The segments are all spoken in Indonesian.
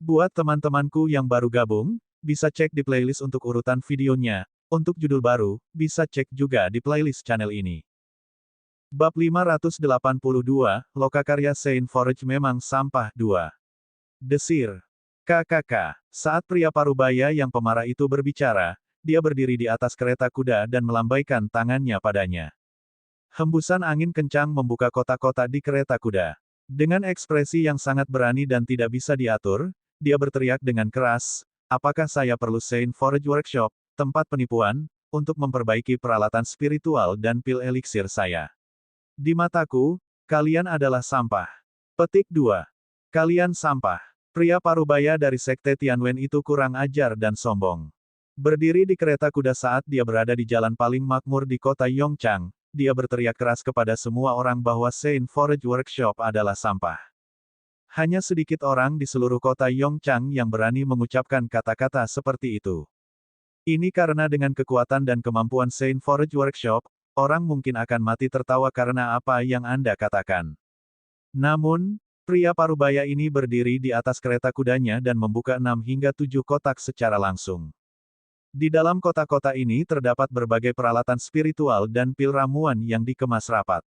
Buat teman-temanku yang baru gabung, bisa cek di playlist untuk urutan videonya. Untuk judul baru, bisa cek juga di playlist channel ini. Bab 582, Lokakarya Saint Forge memang sampah 2. Desir. KKK. Saat pria parubaya yang pemarah itu berbicara, dia berdiri di atas kereta kuda dan melambaikan tangannya padanya. Hembusan angin kencang membuka kotak-kotak di kereta kuda. Dengan ekspresi yang sangat berani dan tidak bisa diatur, dia berteriak dengan keras, "Apakah saya perlu Saint Forge Workshop, tempat penipuan, untuk memperbaiki peralatan spiritual dan pil eliksir saya? Di mataku, kalian adalah sampah." Petik 2. Kalian sampah. Pria parubaya dari Sekte Tianwen itu kurang ajar dan sombong. Berdiri di kereta kuda saat dia berada di jalan paling makmur di kota Yongchang, dia berteriak keras kepada semua orang bahwa Saint Forge Workshop adalah sampah. Hanya sedikit orang di seluruh kota Yongchang yang berani mengucapkan kata-kata seperti itu. Ini karena dengan kekuatan dan kemampuan Saint Forge Workshop, orang mungkin akan mati tertawa karena apa yang Anda katakan. Namun, pria parubaya ini berdiri di atas kereta kudanya dan membuka 6 hingga 7 kotak secara langsung. Di dalam kotak-kotak ini terdapat berbagai peralatan spiritual dan pil ramuan yang dikemas rapat.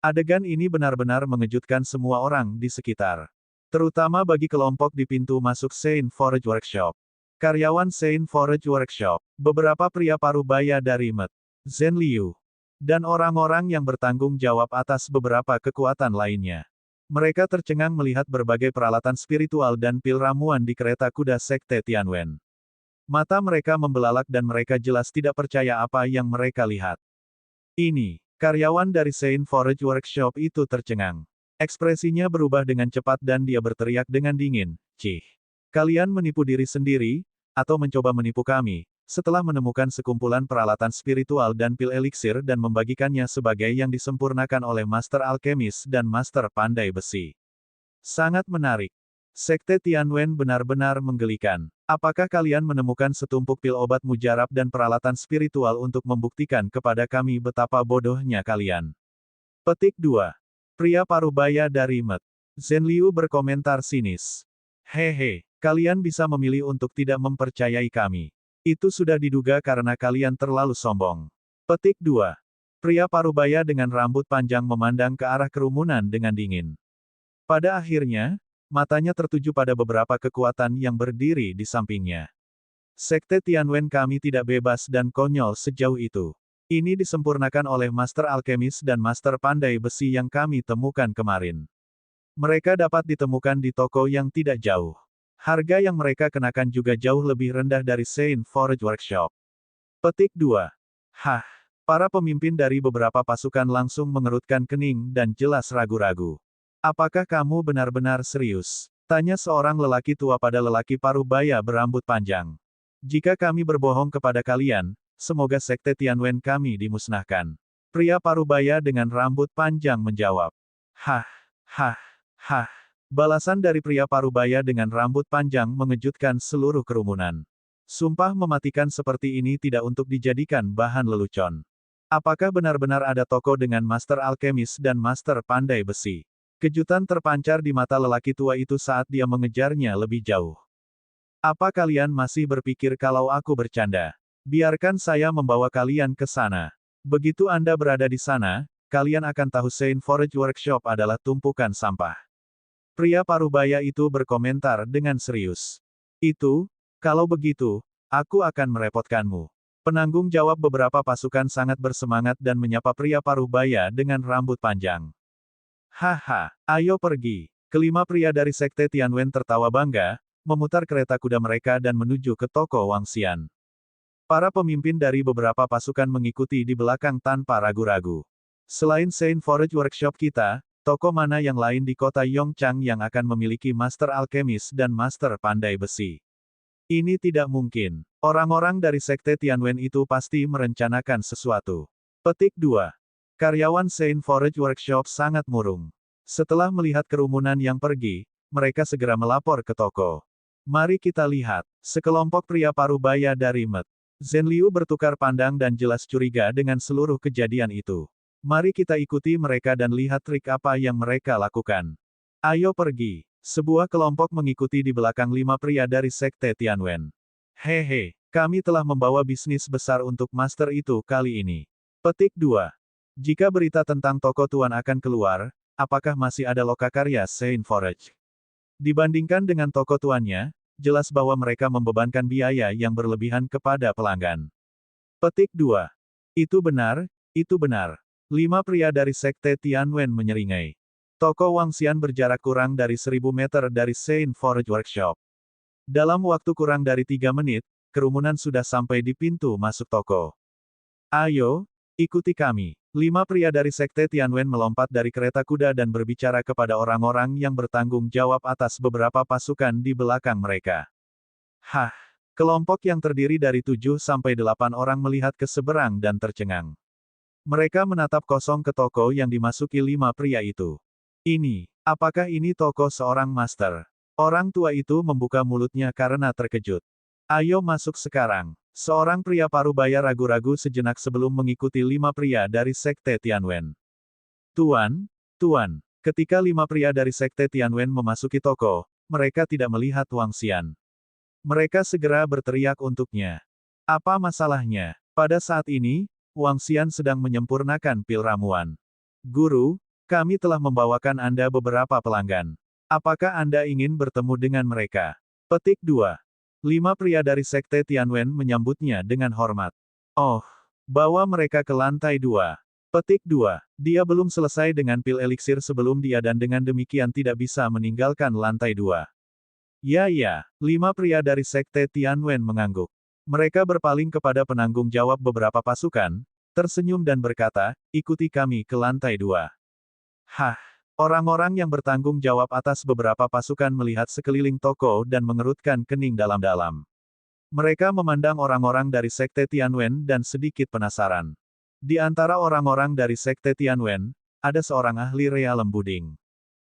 Adegan ini benar-benar mengejutkan semua orang di sekitar. Terutama bagi kelompok di pintu masuk Saint Forge Workshop. Karyawan Saint Forge Workshop, beberapa pria parubaya dari Met, Zhenliu, dan orang-orang yang bertanggung jawab atas beberapa kekuatan lainnya. Mereka tercengang melihat berbagai peralatan spiritual dan pil ramuan di kereta kuda Sekte Tianwen. Mata mereka membelalak dan mereka jelas tidak percaya apa yang mereka lihat. Ini, karyawan dari Saint Forge Workshop itu tercengang. Ekspresinya berubah dengan cepat dan dia berteriak dengan dingin, "Cih! Kalian menipu diri sendiri, atau mencoba menipu kami, setelah menemukan sekumpulan peralatan spiritual dan pil eliksir dan membagikannya sebagai yang disempurnakan oleh Master Alkemis dan Master Pandai Besi. Sangat menarik. Sekte Tianwen benar-benar menggelikan. Apakah kalian menemukan setumpuk pil obat mujarab dan peralatan spiritual untuk membuktikan kepada kami betapa bodohnya kalian?" Petik 2. Pria parubaya dari Met, Zhenliu berkomentar sinis. "Hehe, kalian bisa memilih untuk tidak mempercayai kami. Itu sudah diduga karena kalian terlalu sombong." Petik 2. Pria parubaya dengan rambut panjang memandang ke arah kerumunan dengan dingin. Pada akhirnya, matanya tertuju pada beberapa kekuatan yang berdiri di sampingnya. "Sekte Tianwen kami tidak bebas dan konyol sejauh itu. Ini disempurnakan oleh Master Alkemis dan Master Pandai Besi yang kami temukan kemarin. Mereka dapat ditemukan di toko yang tidak jauh. Harga yang mereka kenakan juga jauh lebih rendah dari Saint Forge Workshop." Petik 2. Hah! Para pemimpin dari beberapa pasukan langsung mengerutkan kening dan jelas ragu-ragu. "Apakah kamu benar-benar serius?" tanya seorang lelaki tua pada lelaki parubaya berambut panjang. "Jika kami berbohong kepada kalian, semoga Sekte Tianwen kami dimusnahkan." Pria parubaya dengan rambut panjang menjawab. "Hah, hah, hah." Balasan dari pria parubaya dengan rambut panjang mengejutkan seluruh kerumunan. Sumpah mematikan seperti ini tidak untuk dijadikan bahan lelucon. Apakah benar-benar ada toko dengan Master Alkemis dan Master Pandai Besi? Kejutan terpancar di mata lelaki tua itu saat dia mengejarnya lebih jauh. "Apa kalian masih berpikir kalau aku bercanda? Biarkan saya membawa kalian ke sana. Begitu Anda berada di sana, kalian akan tahu Saint Forge Workshop adalah tumpukan sampah." Pria parubaya itu berkomentar dengan serius. Kalau begitu, aku akan merepotkanmu." Penanggung jawab beberapa pasukan sangat bersemangat dan menyapa pria parubaya dengan rambut panjang. "Haha, ayo pergi." Kelima pria dari Sekte Tianwen tertawa bangga, memutar kereta kuda mereka dan menuju ke toko Wangxian. Para pemimpin dari beberapa pasukan mengikuti di belakang tanpa ragu-ragu. Selain Saint Forge Workshop kita, toko mana yang lain di kota Yongchang yang akan memiliki Master Alkemis dan Master Pandai Besi? Ini tidak mungkin. Orang-orang dari Sekte Tianwen itu pasti merencanakan sesuatu. Petik 2. Karyawan Saint Forge Workshop sangat murung. Setelah melihat kerumunan yang pergi, mereka segera melapor ke toko. "Mari kita lihat." Sekelompok pria parubaya dari Met, Zhenliu bertukar pandang dan jelas curiga dengan seluruh kejadian itu. "Mari kita ikuti mereka dan lihat trik apa yang mereka lakukan. Ayo pergi." Sebuah kelompok mengikuti di belakang 5 pria dari Sekte Tianwen. Hehe, kami telah membawa bisnis besar untuk master itu kali ini. Petik 2. Jika berita tentang toko tuan akan keluar, apakah masih ada lokakarya Saint Forge? Dibandingkan dengan toko tuannya, jelas bahwa mereka membebankan biaya yang berlebihan kepada pelanggan. Petik 2. Itu benar, itu benar. 5 pria dari Sekte Tianwen menyeringai. Toko Wangxian berjarak kurang dari 1000 meter dari Saint Forge Workshop. Dalam waktu kurang dari 3 menit, kerumunan sudah sampai di pintu masuk toko. Ayo, ikuti kami. 5 pria dari Sekte Tianwen melompat dari kereta kuda dan berbicara kepada orang-orang yang bertanggung jawab atas beberapa pasukan di belakang mereka. Hah, kelompok yang terdiri dari 7-8 orang melihat ke seberang dan tercengang. Mereka menatap kosong ke toko yang dimasuki 5 pria itu. Apakah ini toko seorang master? Orang tua itu membuka mulutnya karena terkejut. Ayo masuk sekarang. Seorang pria parubaya ragu-ragu sejenak sebelum mengikuti 5 pria dari Sekte Tianwen. Tuan, ketika 5 pria dari Sekte Tianwen memasuki toko, mereka tidak melihat Wangxian. Mereka segera berteriak untuknya. Apa masalahnya? Pada saat ini, Wangxian sedang menyempurnakan pil ramuan. Guru, kami telah membawakan Anda beberapa pelanggan. Apakah Anda ingin bertemu dengan mereka? Petik 2. 5 pria dari Sekte Tianwen menyambutnya dengan hormat. Oh, bawa mereka ke lantai 2. Petik 2. Dia belum selesai dengan pil eliksir sebelum dia dan dengan demikian tidak bisa meninggalkan lantai 2. Ya, 5 pria dari Sekte Tianwen mengangguk. Mereka berpaling kepada penanggung jawab beberapa pasukan, tersenyum dan berkata, ikuti kami ke lantai 2. Hah, orang-orang yang bertanggung jawab atas beberapa pasukan melihat sekeliling toko dan mengerutkan kening dalam-dalam. Mereka memandang orang-orang dari Sekte Tianwen dan sedikit penasaran. Di antara orang-orang dari Sekte Tianwen, ada seorang ahli realem puding.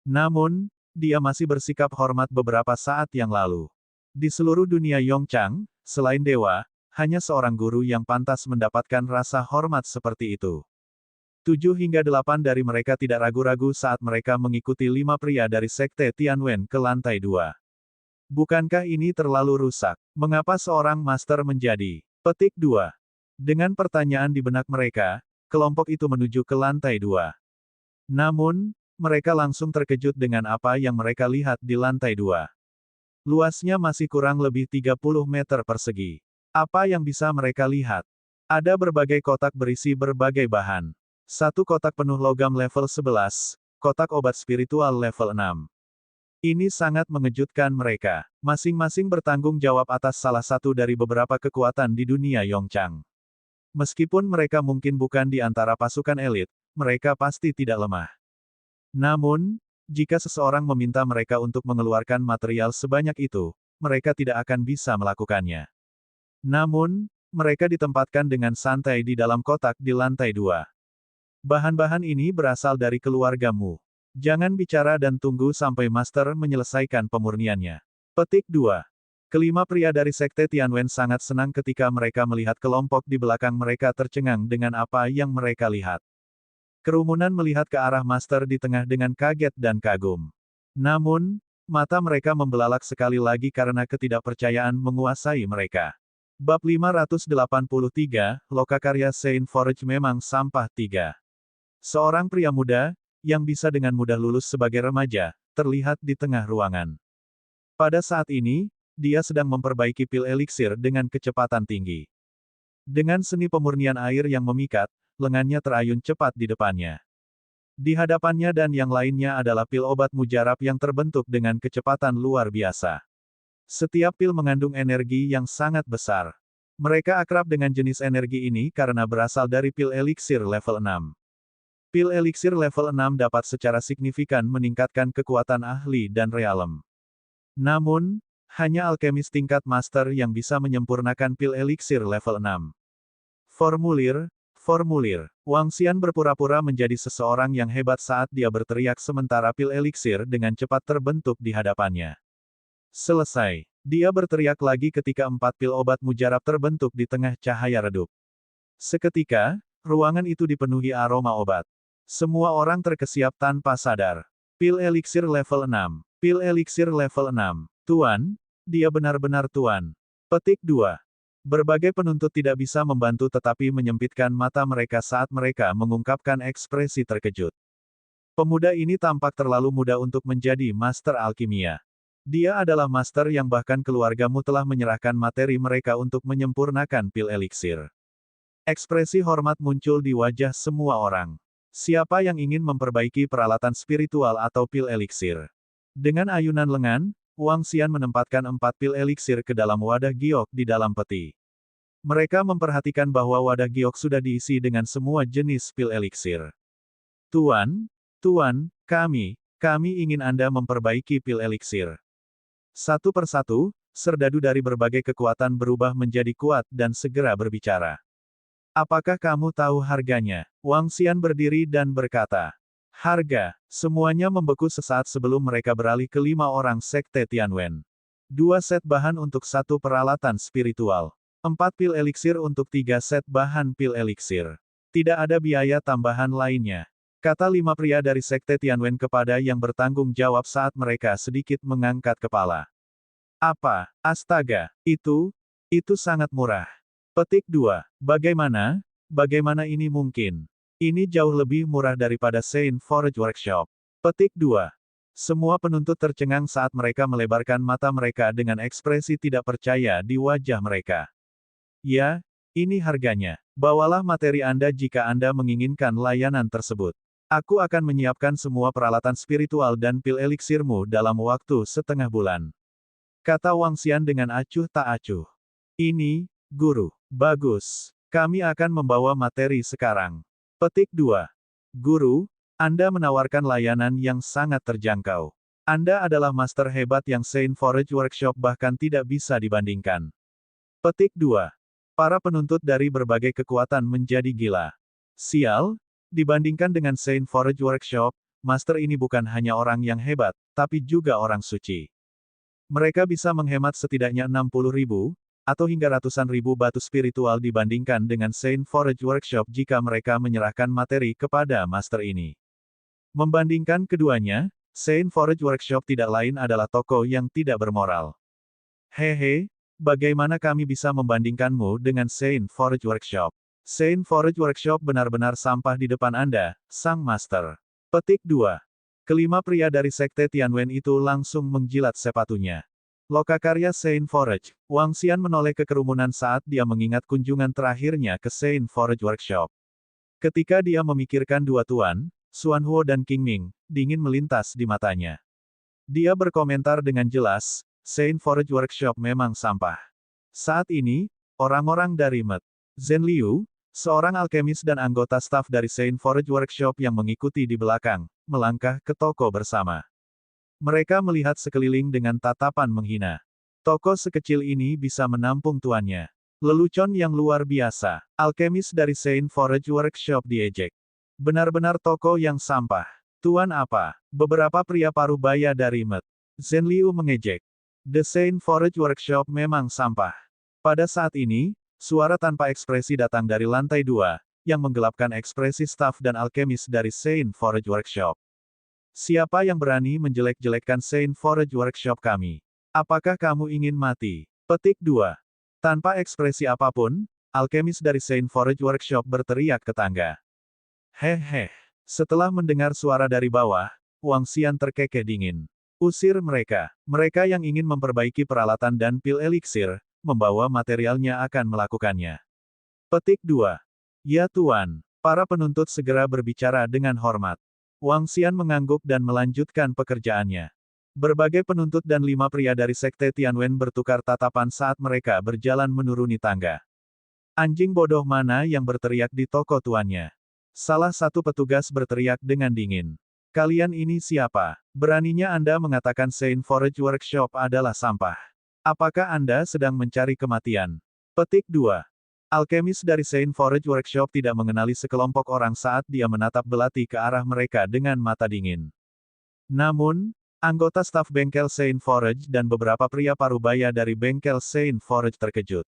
Namun, dia masih bersikap hormat beberapa saat yang lalu. Di seluruh dunia Yongchang, selain dewa, hanya seorang guru yang pantas mendapatkan rasa hormat seperti itu. 7-8 dari mereka tidak ragu-ragu saat mereka mengikuti 5 pria dari Sekte Tianwen ke lantai 2. Bukankah ini terlalu rusak? Mengapa seorang master menjadi? Petik 2. Dengan pertanyaan di benak mereka, kelompok itu menuju ke lantai 2. Namun, mereka langsung terkejut dengan apa yang mereka lihat di lantai 2. Luasnya masih kurang lebih 30 meter persegi. Apa yang bisa mereka lihat? Ada berbagai kotak berisi berbagai bahan. Satu kotak penuh logam level 11, kotak obat spiritual level 6. Ini sangat mengejutkan mereka. Masing-masing bertanggung jawab atas salah satu dari beberapa kekuatan di dunia Yongchang. Meskipun mereka mungkin bukan di antara pasukan elit, mereka pasti tidak lemah. Namun, jika seseorang meminta mereka untuk mengeluarkan material sebanyak itu, mereka tidak akan bisa melakukannya. Namun, mereka ditempatkan dengan santai di dalam kotak di lantai 2. Bahan-bahan ini berasal dari keluargamu. Jangan bicara dan tunggu sampai master menyelesaikan pemurniannya. Petik 2. Kelima pria dari Sekte Tianwen sangat senang ketika mereka melihat kelompok di belakang mereka tercengang dengan apa yang mereka lihat. Kerumunan melihat ke arah master di tengah dengan kaget dan kagum. Namun, mata mereka membelalak sekali lagi karena ketidakpercayaan menguasai mereka. Bab 583, Lokakarya Saint Forge memang sampah 3. Seorang pria muda, yang bisa dengan mudah lulus sebagai remaja, terlihat di tengah ruangan. Pada saat ini, dia sedang memperbaiki pil eliksir dengan kecepatan tinggi. Dengan seni pemurnian air yang memikat, lengannya terayun cepat di depannya. Di hadapannya dan yang lainnya adalah pil obat mujarab yang terbentuk dengan kecepatan luar biasa. Setiap pil mengandung energi yang sangat besar. Mereka akrab dengan jenis energi ini karena berasal dari pil eliksir level 6. Pil eliksir level 6 dapat secara signifikan meningkatkan kekuatan ahli dan realem. Namun, hanya alkemis tingkat master yang bisa menyempurnakan pil eliksir level 6. Formulir. Wangxian berpura-pura menjadi seseorang yang hebat saat dia berteriak sementara pil eliksir dengan cepat terbentuk di hadapannya. Selesai. Dia berteriak lagi ketika 4 pil obat mujarab terbentuk di tengah cahaya redup. Seketika, ruangan itu dipenuhi aroma obat. Semua orang terkesiap tanpa sadar. Pil eliksir level 6. Pil eliksir level 6. Tuan, dia benar-benar tuan. Petik 2. Berbagai penuntut tidak bisa membantu tetapi menyempitkan mata mereka saat mereka mengungkapkan ekspresi terkejut. Pemuda ini tampak terlalu muda untuk menjadi master alkimia. Dia adalah master yang bahkan keluargamu telah menyerahkan materi mereka untuk menyempurnakan pil eliksir. Ekspresi hormat muncul di wajah semua orang. Siapa yang ingin memperbaiki peralatan spiritual atau pil eliksir? Dengan ayunan lengan, Wang Xian menempatkan 4 pil eliksir ke dalam wadah giok di dalam peti. Mereka memperhatikan bahwa wadah giok sudah diisi dengan semua jenis pil eliksir. Tuan, kami ingin Anda memperbaiki pil eliksir. Satu persatu, serdadu dari berbagai kekuatan berubah menjadi kuat dan segera berbicara. Apakah kamu tahu harganya? Wang Xian berdiri dan berkata. Harga, semuanya membeku sesaat sebelum mereka beralih ke 5 orang sekte Tianwen. 2 set bahan untuk 1 peralatan spiritual. 4 pil eliksir untuk 3 set bahan pil eliksir. Tidak ada biaya tambahan lainnya. Kata 5 pria dari sekte Tianwen kepada yang bertanggung jawab saat mereka sedikit mengangkat kepala. Apa? Astaga, itu sangat murah. Petik 2. Bagaimana? Bagaimana ini mungkin? Ini jauh lebih murah daripada Saint Forge Workshop. Petik 2. Semua penuntut tercengang saat mereka melebarkan mata mereka dengan ekspresi tidak percaya di wajah mereka. Ya, ini harganya. Bawalah materi Anda jika Anda menginginkan layanan tersebut. Aku akan menyiapkan semua peralatan spiritual dan pil eliksirmu dalam waktu setengah bulan. Kata Wang Xian dengan acuh tak acuh. Ini, guru. Bagus. Kami akan membawa materi sekarang. Petik 2. Guru, Anda menawarkan layanan yang sangat terjangkau. Anda adalah master hebat yang Saint Forge Workshop bahkan tidak bisa dibandingkan. Petik 2. Para penuntut dari berbagai kekuatan menjadi gila. Sial, dibandingkan dengan Saint Forge Workshop, master ini bukan hanya orang yang hebat, tapi juga orang suci. Mereka bisa menghemat setidaknya 60.000, atau hingga ratusan ribu batu spiritual dibandingkan dengan Saint Forge Workshop jika mereka menyerahkan materi kepada master ini. Membandingkan keduanya, Saint Forge Workshop tidak lain adalah toko yang tidak bermoral. Hehe, bagaimana kami bisa membandingkanmu dengan Saint Forge Workshop? Saint Forge Workshop benar-benar sampah di depan Anda, sang master. Petik 2. Kelima pria dari sekte Tianwen itu langsung menjilat sepatunya. Lokakarya Saint Forge, Wang Xian menoleh ke kerumunan saat dia mengingat kunjungan terakhirnya ke Saint Forge Workshop. Ketika dia memikirkan dua tuan, Xuan Huo dan King Ming, dingin melintas di matanya. Dia berkomentar dengan jelas, Saint Forge Workshop memang sampah. Saat ini, orang-orang dari Met Zhen Liu, seorang alkemis dan anggota staf dari Saint Forge Workshop yang mengikuti di belakang, melangkah ke toko bersama. Mereka melihat sekeliling dengan tatapan menghina. Toko sekecil ini bisa menampung tuannya. Lelucon yang luar biasa. Alkemis dari Saint Forge Workshop diejek. Benar-benar toko yang sampah. Tuan apa? Beberapa pria paruh baya dari Met Zhen Liu mengejek. The Saint Forge Workshop memang sampah. Pada saat ini, suara tanpa ekspresi datang dari lantai 2, yang menggelapkan ekspresi staf dan alkemis dari Saint Forge Workshop. Siapa yang berani menjelek-jelekkan Saint Forge Workshop kami? Apakah kamu ingin mati? Petik 2. Tanpa ekspresi apapun, alkemis dari Saint Forge Workshop berteriak ke tangga. Hehe. Setelah mendengar suara dari bawah, Wang Xian terkekeh dingin. Usir mereka. Mereka yang ingin memperbaiki peralatan dan pil eliksir, membawa materialnya akan melakukannya. Petik 2. Ya Tuan. Para penuntut segera berbicara dengan hormat. Wang Xian mengangguk dan melanjutkan pekerjaannya. Berbagai penuntut dan 5 pria dari sekte Tianwen bertukar tatapan saat mereka berjalan menuruni tangga. Anjing bodoh mana yang berteriak di toko tuannya? Salah satu petugas berteriak dengan dingin. Kalian ini siapa? Beraninya Anda mengatakan Saint Forge Workshop adalah sampah. Apakah Anda sedang mencari kematian? Petik 2. Alkemis dari Saint Forge Workshop tidak mengenali sekelompok orang saat dia menatap belati ke arah mereka dengan mata dingin. Namun, anggota staf bengkel Saint Forge dan beberapa pria parubaya dari bengkel Saint Forge terkejut.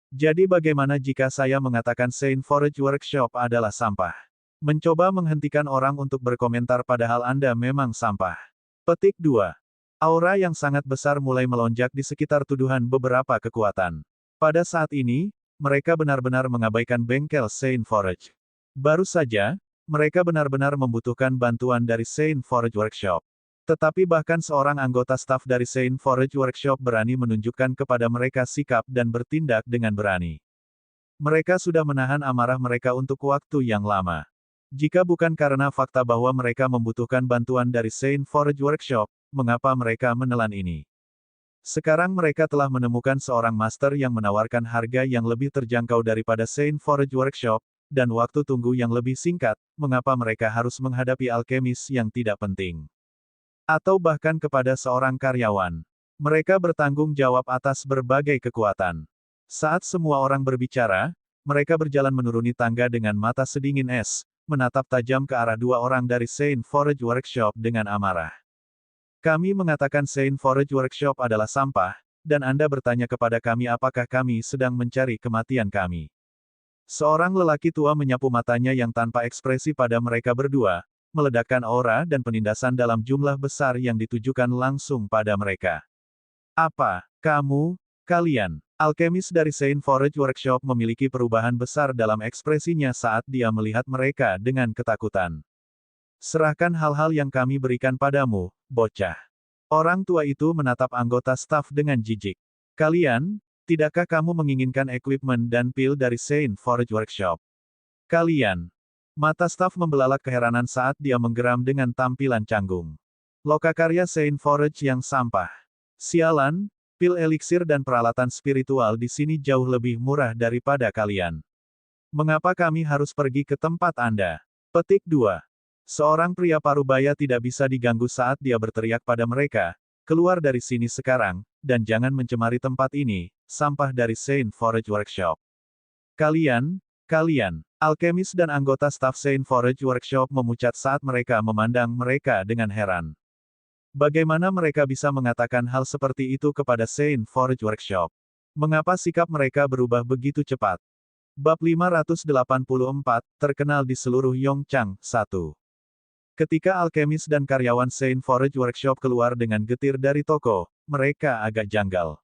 Jadi bagaimana jika saya mengatakan Saint Forge Workshop adalah sampah? Mencoba menghentikan orang untuk berkomentar padahal Anda memang sampah. Petik 2. Aura yang sangat besar mulai melonjak di sekitar tuduhan beberapa kekuatan. Pada saat ini, mereka benar-benar mengabaikan bengkel Saint Forge. Baru saja, mereka benar-benar membutuhkan bantuan dari Saint Forge Workshop. Tetapi bahkan seorang anggota staf dari Saint Forge Workshop berani menunjukkan kepada mereka sikap dan bertindak dengan berani. Mereka sudah menahan amarah mereka untuk waktu yang lama. Jika bukan karena fakta bahwa mereka membutuhkan bantuan dari Saint Forge Workshop, mengapa mereka menelan ini? Sekarang mereka telah menemukan seorang master yang menawarkan harga yang lebih terjangkau daripada Saint Forge Workshop, dan waktu tunggu yang lebih singkat, mengapa mereka harus menghadapi alkemis yang tidak penting? Atau bahkan kepada seorang karyawan. Mereka bertanggung jawab atas berbagai kekuatan. Saat semua orang berbicara, mereka berjalan menuruni tangga dengan mata sedingin es, menatap tajam ke arah dua orang dari Saint Forge Workshop dengan amarah. Kami mengatakan Saint Forge Workshop adalah sampah, dan Anda bertanya kepada kami apakah kami sedang mencari kematian kami. Seorang lelaki tua menyapu matanya yang tanpa ekspresi pada mereka berdua, meledakkan aura dan penindasan dalam jumlah besar yang ditujukan langsung pada mereka. Apa, kalian, alkemis dari Saint Forge Workshop memiliki perubahan besar dalam ekspresinya saat dia melihat mereka dengan ketakutan. Serahkan hal-hal yang kami berikan padamu, bocah. Orang tua itu menatap anggota staf dengan jijik. Kalian, tidakkah kamu menginginkan equipment dan pil dari Saint Forge Workshop? Kalian. Mata staf membelalak keheranan saat dia menggeram dengan tampilan canggung. Lokakarya Saint Forge yang sampah. Sialan, pil eliksir dan peralatan spiritual di sini jauh lebih murah daripada kalian. Mengapa kami harus pergi ke tempat Anda? Petik 2. Seorang pria parubaya tidak bisa diganggu saat dia berteriak pada mereka, keluar dari sini sekarang, dan jangan mencemari tempat ini, sampah dari Saint Forge Workshop. Kalian, alkemis dan anggota staf Saint Forge Workshop memucat saat mereka memandang mereka dengan heran. Bagaimana mereka bisa mengatakan hal seperti itu kepada Saint Forge Workshop? Mengapa sikap mereka berubah begitu cepat? Bab 584, terkenal di seluruh Yongchang, 1. Ketika alkemis dan karyawan Saint Forge Workshop keluar dengan getir dari toko, mereka agak janggal.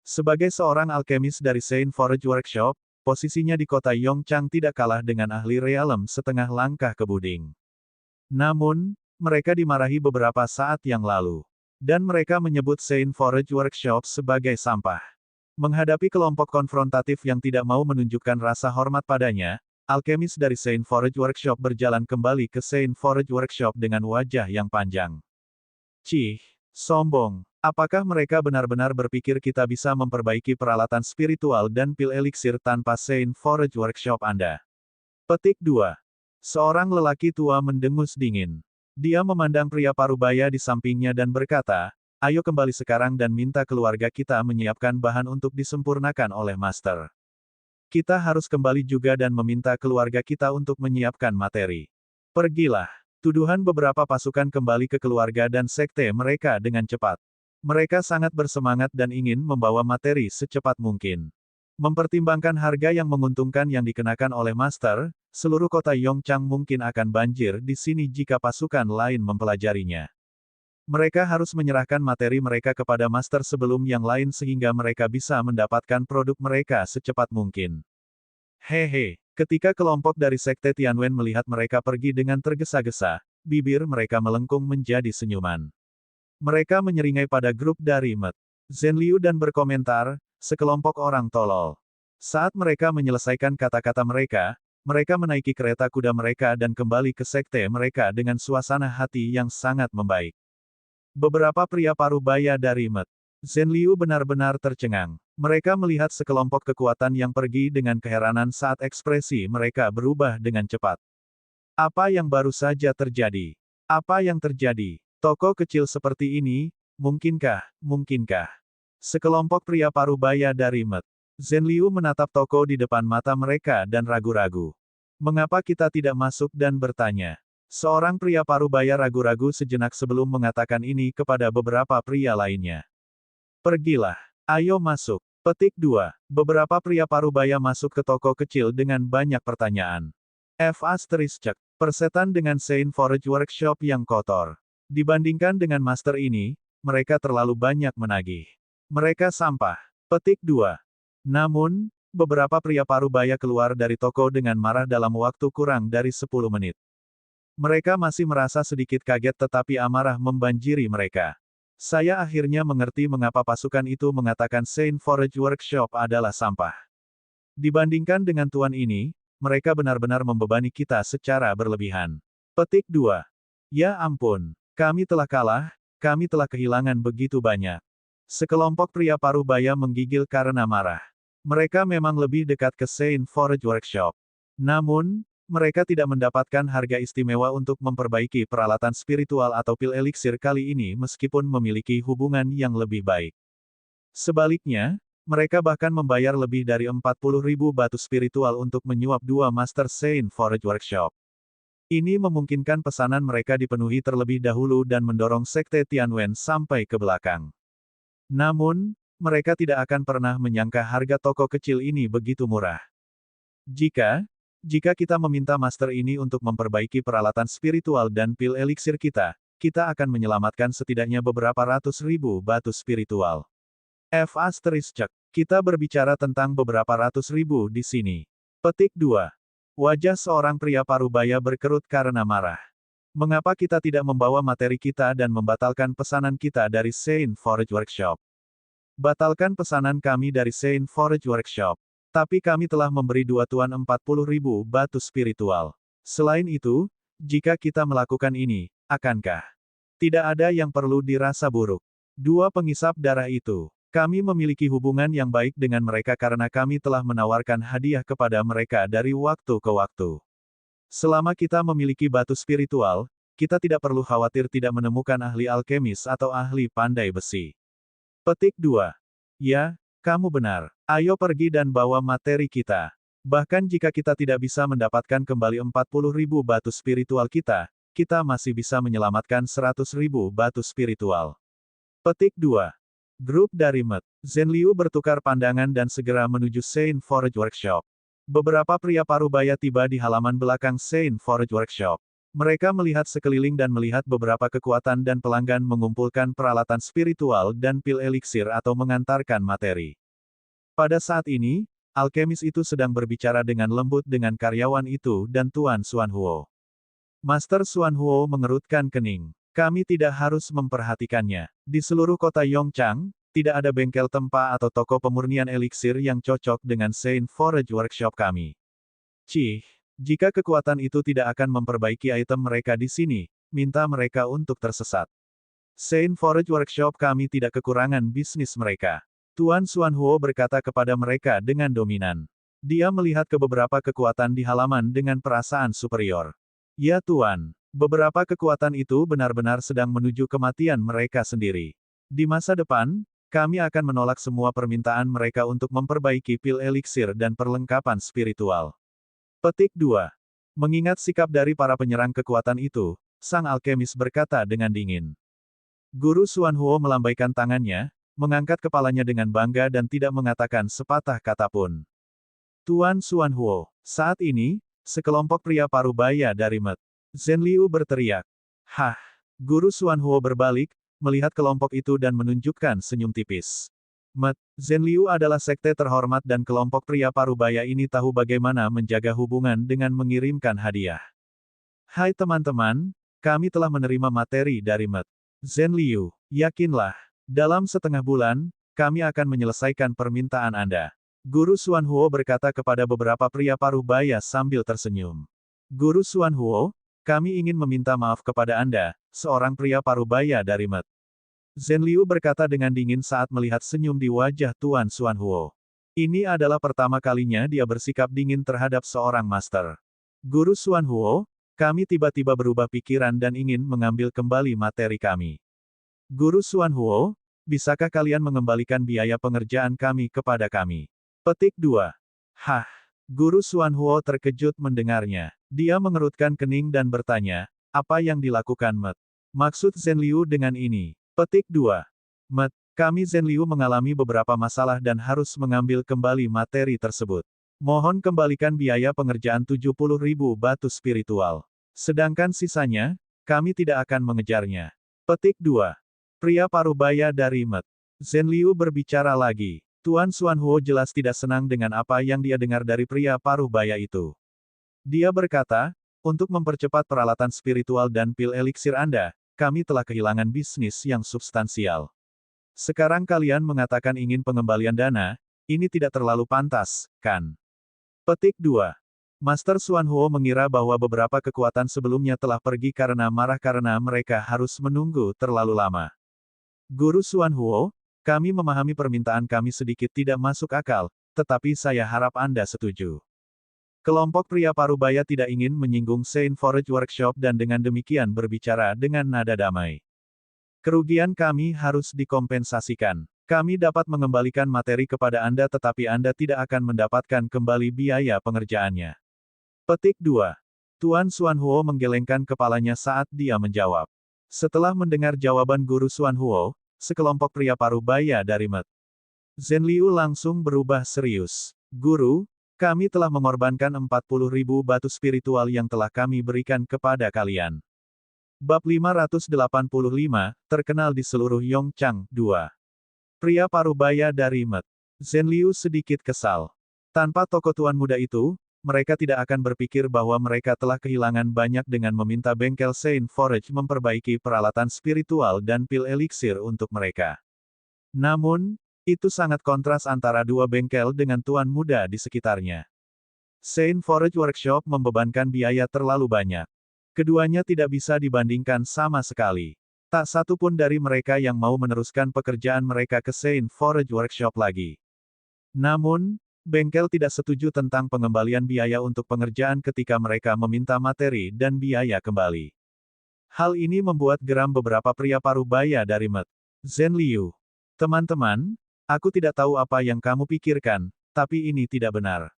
Sebagai seorang alkemis dari Saint Forge Workshop, posisinya di kota Yongchang tidak kalah dengan ahli realem setengah langkah ke Buding. Namun, mereka dimarahi beberapa saat yang lalu. Dan mereka menyebut Saint Forge Workshop sebagai sampah. Menghadapi kelompok konfrontatif yang tidak mau menunjukkan rasa hormat padanya, alkemis dari Saint Forge Workshop berjalan kembali ke Saint Forge Workshop dengan wajah yang panjang. Cih, sombong. Apakah mereka benar-benar berpikir kita bisa memperbaiki peralatan spiritual dan pil eliksir tanpa Saint Forge Workshop Anda? Petik 2. Seorang lelaki tua mendengus dingin. Dia memandang pria parubaya di sampingnya dan berkata, ayo kembali sekarang dan minta keluarga kita menyiapkan bahan untuk disempurnakan oleh Master. Kita harus kembali juga dan meminta keluarga kita untuk menyiapkan materi. Pergilah. Tuduhan beberapa pasukan kembali ke keluarga dan sekte mereka dengan cepat. Mereka sangat bersemangat dan ingin membawa materi secepat mungkin. Mempertimbangkan harga yang menguntungkan yang dikenakan oleh Master, seluruh kota Yongchang mungkin akan banjir di sini jika pasukan lain mempelajarinya. Mereka harus menyerahkan materi mereka kepada Master sebelum yang lain sehingga mereka bisa mendapatkan produk mereka secepat mungkin. Hehe, ketika kelompok dari sekte Tianwen melihat mereka pergi dengan tergesa-gesa, bibir mereka melengkung menjadi senyuman. Mereka menyeringai pada grup dari Met Zhen Liu dan berkomentar, sekelompok orang tolol. Saat mereka menyelesaikan kata-kata mereka, mereka menaiki kereta kuda mereka dan kembali ke sekte mereka dengan suasana hati yang sangat membaik. Beberapa pria parubaya dari Met Zhen Liu benar-benar tercengang. Mereka melihat sekelompok kekuatan yang pergi dengan keheranan saat ekspresi mereka berubah dengan cepat. Apa yang baru saja terjadi? Apa yang terjadi? Toko kecil seperti ini, mungkinkah? Sekelompok pria parubaya dari Met Zhen Liu menatap toko di depan mata mereka dan ragu-ragu. Mengapa kita tidak masuk dan bertanya? Seorang pria parubaya ragu-ragu sejenak sebelum mengatakan ini kepada beberapa pria lainnya. Pergilah. Ayo masuk. Petik 2. Beberapa pria parubaya masuk ke toko kecil dengan banyak pertanyaan. Persetan dengan Saint Forge Workshop yang kotor. Dibandingkan dengan master ini, mereka terlalu banyak menagih. Mereka sampah. Petik 2. Namun, beberapa pria parubaya keluar dari toko dengan marah dalam waktu kurang dari 10 menit. Mereka masih merasa sedikit kaget tetapi amarah membanjiri mereka. Saya akhirnya mengerti mengapa pasukan itu mengatakan Saint Forage Workshop adalah sampah. Dibandingkan dengan tuan ini, mereka benar-benar membebani kita secara berlebihan. Petik 2. Ya ampun, kami telah kalah, kami telah kehilangan begitu banyak. Sekelompok pria parubaya menggigil karena marah. Mereka memang lebih dekat ke Saint Forage Workshop. Namun, mereka tidak mendapatkan harga istimewa untuk memperbaiki peralatan spiritual atau pil eliksir kali ini meskipun memiliki hubungan yang lebih baik. Sebaliknya, mereka bahkan membayar lebih dari 40.000 batu spiritual untuk menyuap dua Master Saint Forage Workshop. Ini memungkinkan pesanan mereka dipenuhi terlebih dahulu dan mendorong Sekte Tianwen sampai ke belakang. Namun, mereka tidak akan pernah menyangka harga toko kecil ini begitu murah. Jika kita meminta Master ini untuk memperbaiki peralatan spiritual dan pil eliksir kita akan menyelamatkan setidaknya beberapa ratus ribu batu spiritual. Kita berbicara tentang beberapa ratus ribu di sini. Petik 2. Wajah seorang pria parubaya berkerut karena marah. Mengapa kita tidak membawa materi kita dan membatalkan pesanan kita dari Saint Forage Workshop? Batalkan pesanan kami dari Saint Forage Workshop. Tapi kami telah memberi dua tuan 40.000 batu spiritual. Selain itu, jika kita melakukan ini, akankah tidak ada yang perlu dirasa buruk? Dua pengisap darah itu. Kami memiliki hubungan yang baik dengan mereka karena kami telah menawarkan hadiah kepada mereka dari waktu ke waktu. Selama kita memiliki batu spiritual, kita tidak perlu khawatir tidak menemukan ahli alkemis atau ahli pandai besi. Petik 2. Ya, kamu benar. Ayo pergi dan bawa materi kita. Bahkan jika kita tidak bisa mendapatkan kembali 40.000 batu spiritual kita masih bisa menyelamatkan 100.000 batu spiritual. Petik 2. Grup dari Met. Zhenliu bertukar pandangan dan segera menuju Saint Forage Workshop. Beberapa pria parubaya tiba di halaman belakang Saint Forage Workshop. Mereka melihat sekeliling dan melihat beberapa kekuatan dan pelanggan mengumpulkan peralatan spiritual dan pil eliksir atau mengantarkan materi. Pada saat ini, alkemis itu sedang berbicara dengan lembut dengan karyawan itu dan Tuan Xuanhuo. Master Xuanhuo mengerutkan kening. Kami tidak harus memperhatikannya. Di seluruh kota Yongchang, tidak ada bengkel tempa atau toko pemurnian eliksir yang cocok dengan Saint Forage Workshop kami. Jika kekuatan itu tidak akan memperbaiki item mereka di sini, minta mereka untuk tersesat. Saint Forage Workshop kami tidak kekurangan bisnis mereka. Tuan Xuanhuo berkata kepada mereka dengan dominan. Dia melihat ke beberapa kekuatan di halaman dengan perasaan superior. Ya Tuan. Beberapa kekuatan itu benar-benar sedang menuju kematian mereka sendiri. Di masa depan, kami akan menolak semua permintaan mereka untuk memperbaiki pil eliksir dan perlengkapan spiritual. Petik 2. Mengingat sikap dari para penyerang kekuatan itu, sang alkemis berkata dengan dingin. Guru Xuanhuo melambaikan tangannya, mengangkat kepalanya dengan bangga dan tidak mengatakan sepatah kata pun. Tuan Xuanhuo, saat ini, sekelompok pria parubaya dari Met. Zhenliu berteriak. Hah! Guru Xuanhuo berbalik, melihat kelompok itu dan menunjukkan senyum tipis. Met, Zhenliu adalah sekte terhormat dan kelompok pria parubaya ini tahu bagaimana menjaga hubungan dengan mengirimkan hadiah. Hai teman-teman, kami telah menerima materi dari Met. Zhenliu, yakinlah, dalam setengah bulan, kami akan menyelesaikan permintaan Anda. Guru Xuanhuo berkata kepada beberapa pria parubaya sambil tersenyum. Guru Xuanhuo, kami ingin meminta maaf kepada Anda, seorang pria parubaya dari Met. Zhenliu berkata dengan dingin saat melihat senyum di wajah Tuan Xuanhuo. Ini adalah pertama kalinya dia bersikap dingin terhadap seorang master. Guru Xuanhuo, kami tiba-tiba berubah pikiran dan ingin mengambil kembali materi kami. Guru Xuanhuo, bisakah kalian mengembalikan biaya pengerjaan kami kepada kami? Petik 2. Hah! Guru Xuanhuo terkejut mendengarnya. Dia mengerutkan kening dan bertanya, apa yang dilakukan Met? Maksud Zhenliu dengan ini? Petik 2. Met, kami Zhenliu mengalami beberapa masalah dan harus mengambil kembali materi tersebut. Mohon kembalikan biaya pengerjaan 70.000 batu spiritual. Sedangkan sisanya, kami tidak akan mengejarnya. Petik 2. Pria parubaya dari Met. Zhen Liu berbicara lagi. Tuan Xuanhuo jelas tidak senang dengan apa yang dia dengar dari pria parubaya itu. Dia berkata, untuk mempercepat peralatan spiritual dan pil eliksir Anda, kami telah kehilangan bisnis yang substansial. Sekarang kalian mengatakan ingin pengembalian dana, ini tidak terlalu pantas, kan? Petik 2. Master Xuanhuo mengira bahwa beberapa kekuatan sebelumnya telah pergi karena marah karena mereka harus menunggu terlalu lama. Guru Xuanhuo, kami memahami permintaan kami sedikit tidak masuk akal, tetapi saya harap Anda setuju. Kelompok pria parubaya tidak ingin menyinggung Saint Forage Workshop dan dengan demikian berbicara dengan nada damai. Kerugian kami harus dikompensasikan. Kami dapat mengembalikan materi kepada Anda tetapi Anda tidak akan mendapatkan kembali biaya pengerjaannya. Petik 2. Tuan Xuanhuo menggelengkan kepalanya saat dia menjawab. Setelah mendengar jawaban Guru Xuanhuo, sekelompok pria parubaya dari Met. Zhen Liu langsung berubah serius. Guru, kami telah mengorbankan 40.000 batu spiritual yang telah kami berikan kepada kalian. Bab 585, terkenal di seluruh Yongchang, 2. Pria parubaya dari Met. Zhen Liu sedikit kesal. Tanpa toko tuan muda itu, mereka tidak akan berpikir bahwa mereka telah kehilangan banyak dengan meminta bengkel Saint Forage memperbaiki peralatan spiritual dan pil eliksir untuk mereka. Namun, itu sangat kontras antara dua bengkel dengan tuan muda di sekitarnya. Saint Forage Workshop membebankan biaya terlalu banyak. Keduanya tidak bisa dibandingkan sama sekali. Tak satu pun dari mereka yang mau meneruskan pekerjaan mereka ke Saint Forage Workshop lagi. Namun, bengkel tidak setuju tentang pengembalian biaya untuk pengerjaan ketika mereka meminta materi dan biaya kembali. Hal ini membuat geram beberapa pria parubaya dari Met. Zhen Liu. Teman-teman, aku tidak tahu apa yang kamu pikirkan, tapi ini tidak benar.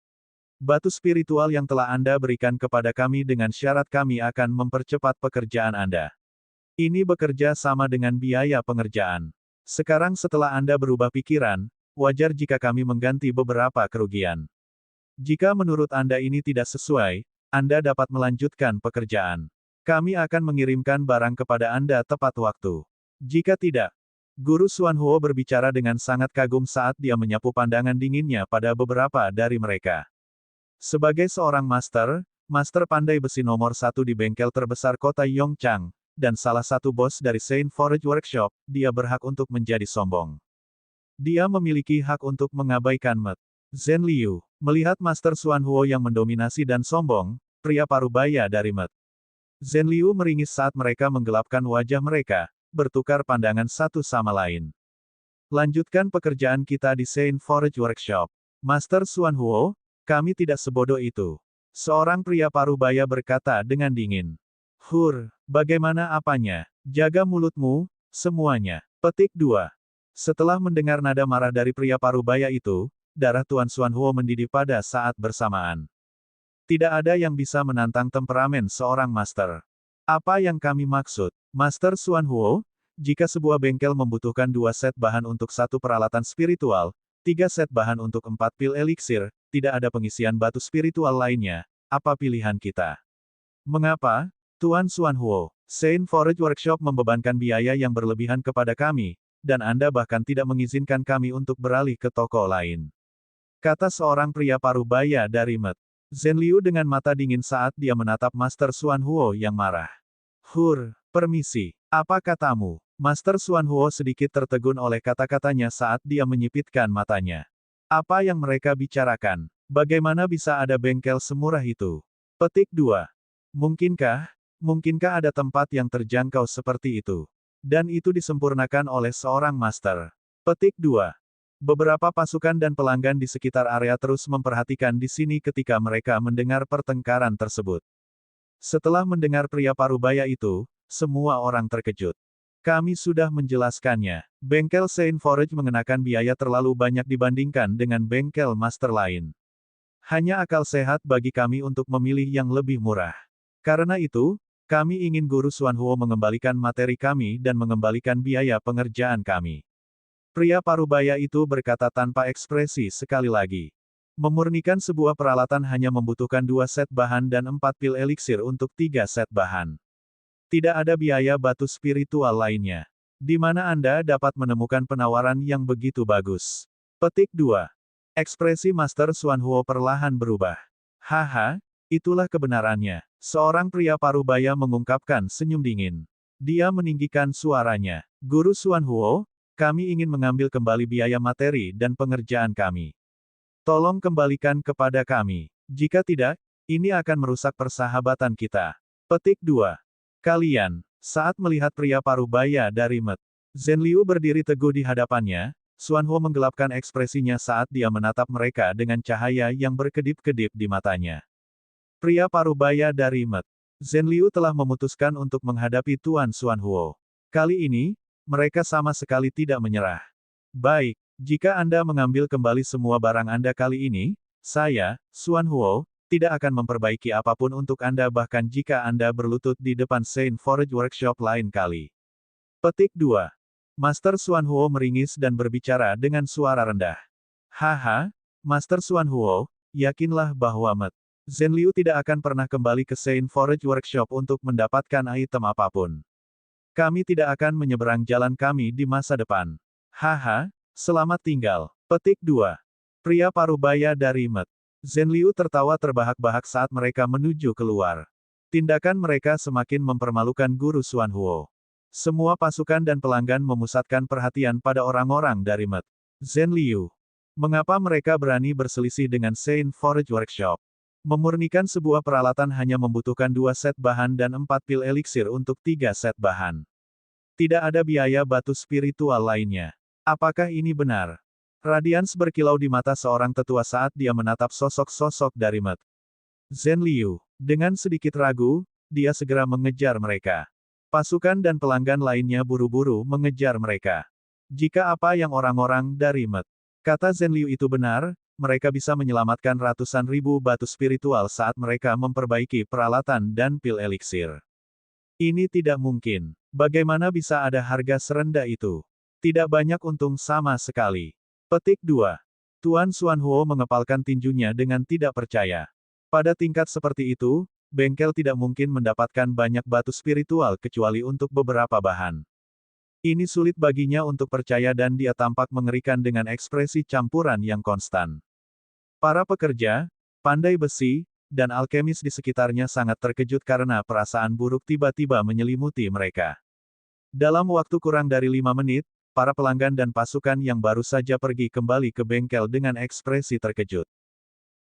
Batu spiritual yang telah Anda berikan kepada kami dengan syarat kami akan mempercepat pekerjaan Anda. Ini bekerja sama dengan biaya pengerjaan. Sekarang setelah Anda berubah pikiran, wajar jika kami mengganti beberapa kerugian. Jika menurut Anda ini tidak sesuai, Anda dapat melanjutkan pekerjaan. Kami akan mengirimkan barang kepada Anda tepat waktu. Jika tidak, Guru Xuanhuo berbicara dengan sangat kagum saat dia menyapu pandangan dinginnya pada beberapa dari mereka. Sebagai seorang master pandai besi nomor 1 di bengkel terbesar kota Yongchang, dan salah satu bos dari Saint Forage Workshop, dia berhak untuk menjadi sombong. Dia memiliki hak untuk mengabaikan Met. Zhen Liu, melihat Master Xuanhuo yang mendominasi dan sombong, pria parubaya dari Met. Zhen Liu meringis saat mereka menggelapkan wajah mereka, bertukar pandangan satu sama lain. Lanjutkan pekerjaan kita di Saint Forage Workshop. Master Xuanhuo, kami tidak sebodoh itu. Seorang pria parubaya berkata dengan dingin. Bagaimana apanya? Jaga mulutmu, semuanya. Petik 2. Setelah mendengar nada marah dari pria parubaya itu, darah Tuan Xuanhuo mendidih pada saat bersamaan. Tidak ada yang bisa menantang temperamen seorang master. Apa yang kami maksud? Master Xuanhuo, jika sebuah bengkel membutuhkan 2 set bahan untuk 1 peralatan spiritual, 3 set bahan untuk 4 pil eliksir, tidak ada pengisian batu spiritual lainnya, apa pilihan kita? Mengapa, Tuan Xuanhuo? Saint Forage Workshop membebankan biaya yang berlebihan kepada kami, dan Anda bahkan tidak mengizinkan kami untuk beralih ke toko lain. Kata seorang pria parubaya dari Met. Zhen Liu dengan mata dingin saat dia menatap Master Xuanhuo yang marah. Permisi. Apa katamu? Master Xuanhuo sedikit tertegun oleh kata-katanya saat dia menyipitkan matanya. Apa yang mereka bicarakan? Bagaimana bisa ada bengkel semurah itu? Petik 2. Mungkinkah ada tempat yang terjangkau seperti itu? Dan itu disempurnakan oleh seorang master. Petik 2. Beberapa pasukan dan pelanggan di sekitar area terus memperhatikan di sini ketika mereka mendengar pertengkaran tersebut. Setelah mendengar pria parubaya itu, semua orang terkejut. Kami sudah menjelaskannya. Bengkel Saint Forage mengenakan biaya terlalu banyak dibandingkan dengan bengkel master lain. Hanya akal sehat bagi kami untuk memilih yang lebih murah. Karena itu, kami ingin Guru Xuanhuo mengembalikan materi kami dan mengembalikan biaya pengerjaan kami. Pria parubaya itu berkata tanpa ekspresi sekali lagi. Memurnikan sebuah peralatan hanya membutuhkan 2 set bahan dan 4 pil eliksir untuk 3 set bahan. Tidak ada biaya batu spiritual lainnya. Di mana Anda dapat menemukan penawaran yang begitu bagus? Petik 2. Ekspresi Master Xuanhuo perlahan berubah. Haha, itulah kebenarannya. Seorang pria parubaya mengungkapkan senyum dingin. Dia meninggikan suaranya. Guru Xuanhuo, kami ingin mengambil kembali biaya materi dan pengerjaan kami. Tolong kembalikan kepada kami. Jika tidak, ini akan merusak persahabatan kita. Petik 2. Kalian, saat melihat pria parubaya dari Met, Zhenliu berdiri teguh di hadapannya, Xuanhuo menggelapkan ekspresinya saat dia menatap mereka dengan cahaya yang berkedip-kedip di matanya. Pria parubaya dari Met, Zhenliu telah memutuskan untuk menghadapi Tuan Xuanhuo. Kali ini, mereka sama sekali tidak menyerah. Baik, jika Anda mengambil kembali semua barang Anda kali ini, saya, Xuanhuo, tidak akan memperbaiki apapun untuk Anda bahkan jika Anda berlutut di depan Saint Forge Workshop lain kali. Petik 2. Master Xuanhuo meringis dan berbicara dengan suara rendah. Haha, Master Xuanhuo, yakinlah bahwa Met Zhenliu tidak akan pernah kembali ke Saint Forge Workshop untuk mendapatkan item apapun. Kami tidak akan menyeberang jalan kami di masa depan. Haha, selamat tinggal. Petik 2. Pria parubaya dari Met Zhenliu tertawa terbahak-bahak saat mereka menuju keluar. Tindakan mereka semakin mempermalukan Guru Xuanhuo. Semua pasukan dan pelanggan memusatkan perhatian pada orang-orang dari Met Zhenliu. Mengapa mereka berani berselisih dengan Saint Forge Workshop? Memurnikan sebuah peralatan hanya membutuhkan 2 set bahan dan 4 pil eliksir untuk 3 set bahan. Tidak ada biaya batu spiritual lainnya. Apakah ini benar? Radians berkilau di mata seorang tetua saat dia menatap sosok-sosok dari Met Zhenliu. Dengan sedikit ragu, dia segera mengejar mereka. Pasukan dan pelanggan lainnya buru-buru mengejar mereka. Jika apa yang orang-orang dari Met kata Zhenliu itu benar, mereka bisa menyelamatkan ratusan ribu batu spiritual saat mereka memperbaiki peralatan dan pil eliksir. Ini tidak mungkin. Bagaimana bisa ada harga serendah itu? Tidak banyak untung sama sekali. Petik 2. Tuan Xuanhuo mengepalkan tinjunya dengan tidak percaya. Pada tingkat seperti itu, bengkel tidak mungkin mendapatkan banyak batu spiritual kecuali untuk beberapa bahan. Ini sulit baginya untuk percaya dan dia tampak mengerikan dengan ekspresi campuran yang konstan. Para pekerja, pandai besi, dan alkemis di sekitarnya sangat terkejut karena perasaan buruk tiba-tiba menyelimuti mereka. Dalam waktu kurang dari 5 menit, para pelanggan dan pasukan yang baru saja pergi kembali ke bengkel dengan ekspresi terkejut.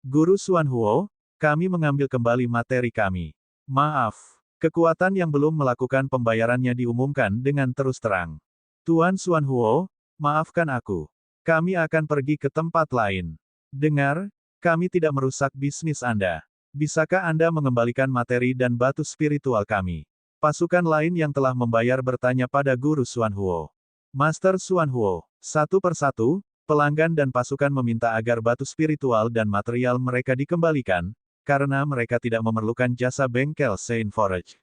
Guru Xuanhuo, kami mengambil kembali materi kami. Maaf, kekuatan yang belum melakukan pembayarannya diumumkan dengan terus terang. Tuan Xuanhuo, maafkan aku. Kami akan pergi ke tempat lain. Dengar, kami tidak merusak bisnis Anda. Bisakah Anda mengembalikan materi dan batu spiritual kami? Pasukan lain yang telah membayar bertanya pada Guru Xuanhuo. Master Xuanhuo, satu persatu, pelanggan dan pasukan meminta agar batu spiritual dan material mereka dikembalikan, karena mereka tidak memerlukan jasa bengkel Saint Forge.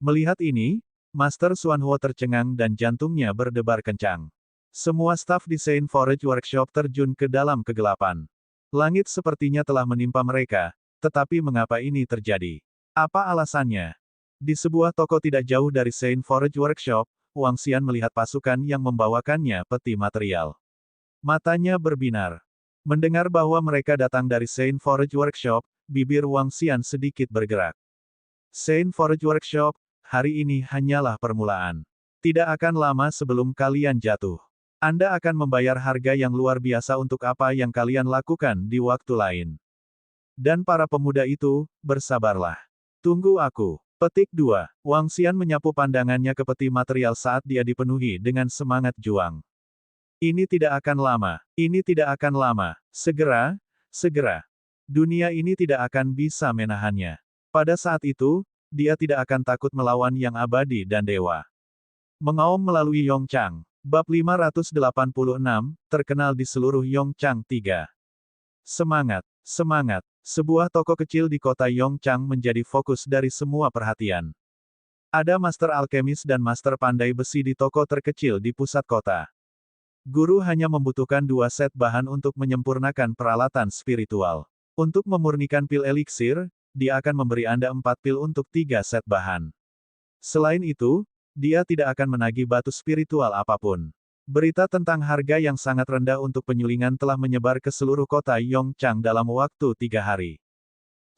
Melihat ini, Master Xuanhuo tercengang dan jantungnya berdebar kencang. Semua staf di Saint Forge Workshop terjun ke dalam kegelapan. Langit sepertinya telah menimpa mereka, tetapi mengapa ini terjadi? Apa alasannya? Di sebuah toko tidak jauh dari Saint Forge Workshop, Wang Xian melihat pasukan yang membawakannya peti material. Matanya berbinar. Mendengar bahwa mereka datang dari Saint Forge Workshop, bibir Wang Xian sedikit bergerak. Saint Forge Workshop, hari ini hanyalah permulaan. Tidak akan lama sebelum kalian jatuh. Anda akan membayar harga yang luar biasa untuk apa yang kalian lakukan di waktu lain. Dan para pemuda itu, bersabarlah. Tunggu aku. Petik 2. Wang Xian menyapu pandangannya ke peti material saat dia dipenuhi dengan semangat juang. Ini tidak akan lama. Ini tidak akan lama. Segera, segera. Dunia ini tidak akan bisa menahannya. Pada saat itu, dia tidak akan takut melawan yang abadi dan dewa. Mengaum melalui Yongchang. Bab 586, terkenal di seluruh Yongchang 3. Semangat, semangat. Sebuah toko kecil di kota Yongchang menjadi fokus dari semua perhatian. Ada master alkemis dan master pandai besi di toko terkecil di pusat kota. Guru hanya membutuhkan 2 set bahan untuk menyempurnakan peralatan spiritual. Untuk memurnikan pil eliksir, dia akan memberi Anda 4 pil untuk 3 set bahan. Selain itu, dia tidak akan menagih batu spiritual apapun. Berita tentang harga yang sangat rendah untuk penyulingan telah menyebar ke seluruh kota Yongchang dalam waktu 3 hari.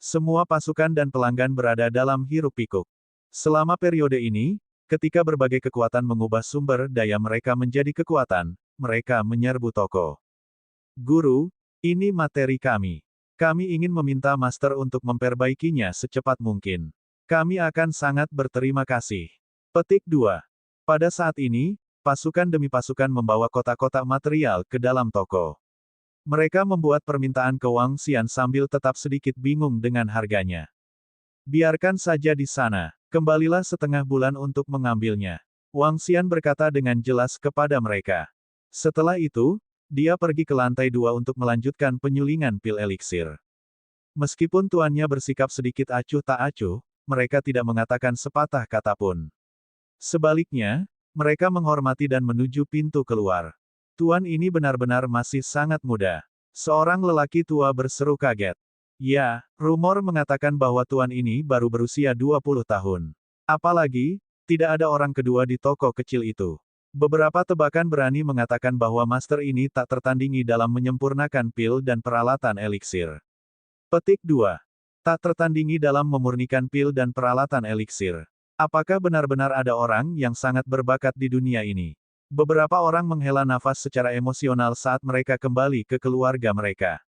Semua pasukan dan pelanggan berada dalam hiruk-pikuk. Selama periode ini, ketika berbagai kekuatan mengubah sumber daya mereka menjadi kekuatan, mereka menyerbu toko. Guru, ini materi kami. Kami ingin meminta master untuk memperbaikinya secepat mungkin. Kami akan sangat berterima kasih. Petik 2. Pada saat ini, pasukan demi pasukan membawa kotak-kotak material ke dalam toko. Mereka membuat permintaan ke Wang Xian sambil tetap sedikit bingung dengan harganya. Biarkan saja di sana. Kembalilah setengah bulan untuk mengambilnya. Wang Xian berkata dengan jelas kepada mereka. Setelah itu, dia pergi ke lantai 2 untuk melanjutkan penyulingan pil eliksir. Meskipun tuannya bersikap sedikit acuh tak acuh, mereka tidak mengatakan sepatah kata pun. Sebaliknya, mereka menghormati dan menuju pintu keluar. Tuan ini benar-benar masih sangat muda. Seorang lelaki tua berseru kaget. Ya, rumor mengatakan bahwa tuan ini baru berusia 20 tahun. Apalagi, tidak ada orang kedua di toko kecil itu. Beberapa tebakan berani mengatakan bahwa master ini tak tertandingi dalam menyempurnakan pil dan peralatan eliksir. Petik 2. Tak tertandingi dalam memurnikan pil dan peralatan eliksir. Apakah benar-benar ada orang yang sangat berbakat di dunia ini? Beberapa orang menghela nafas secara emosional saat mereka kembali ke keluarga mereka.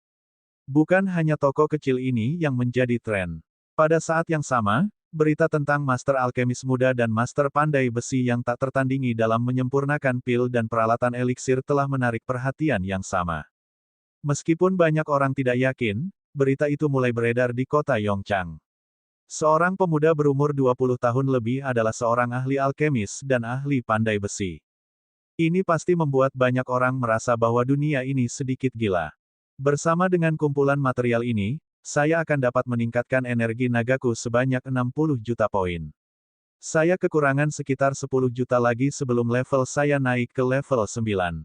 Bukan hanya toko kecil ini yang menjadi tren. Pada saat yang sama, berita tentang master alkemis muda dan master pandai besi yang tak tertandingi dalam menyempurnakan pil dan peralatan eliksir telah menarik perhatian yang sama. Meskipun banyak orang tidak yakin, berita itu mulai beredar di kota Yongchang. Seorang pemuda berumur 20 tahun lebih adalah seorang ahli alkemis dan ahli pandai besi. Ini pasti membuat banyak orang merasa bahwa dunia ini sedikit gila. Bersama dengan kumpulan material ini, saya akan dapat meningkatkan energi nagaku sebanyak 60 juta poin. Saya kekurangan sekitar 10 juta lagi sebelum level saya naik ke level 9.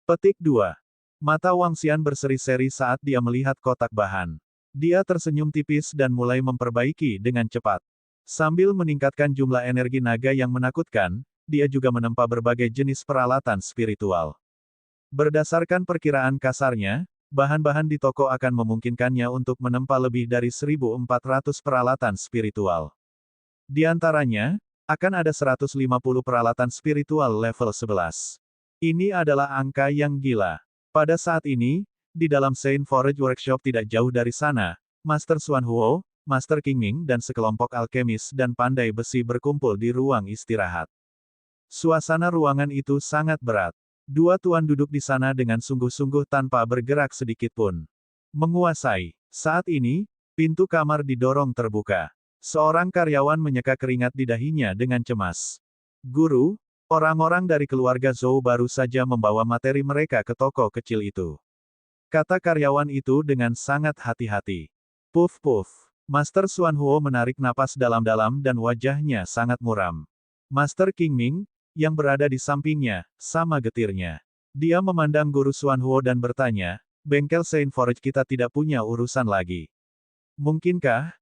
Petik 2. Mata Wang Xian berseri-seri saat dia melihat kotak bahan. Dia tersenyum tipis dan mulai memperbaiki dengan cepat. Sambil meningkatkan jumlah energi naga yang menakutkan, dia juga menempa berbagai jenis peralatan spiritual. Berdasarkan perkiraan kasarnya, bahan-bahan di toko akan memungkinkannya untuk menempa lebih dari 1.400 peralatan spiritual. Di antaranya, akan ada 150 peralatan spiritual level 11. Ini adalah angka yang gila. Pada saat ini, di dalam Saint Forge Workshop tidak jauh dari sana, Master Xuan Huo, Master Qingming dan sekelompok alkemis dan pandai besi berkumpul di ruang istirahat. Suasana ruangan itu sangat berat. Dua tuan duduk di sana dengan sungguh-sungguh tanpa bergerak sedikit pun. Menguasai. Saat ini, pintu kamar didorong terbuka. Seorang karyawan menyeka keringat di dahinya dengan cemas. Guru, orang-orang dari keluarga Zhou baru saja membawa materi mereka ke toko kecil itu. Kata karyawan itu dengan sangat hati-hati. Puff puff. Master Xuan Huo menarik napas dalam-dalam dan wajahnya sangat muram. Master Qingming, yang berada di sampingnya, sama getirnya. Dia memandang guru Xuan Huo dan bertanya, bengkel Saint Forge kita tidak punya urusan lagi. Mungkinkah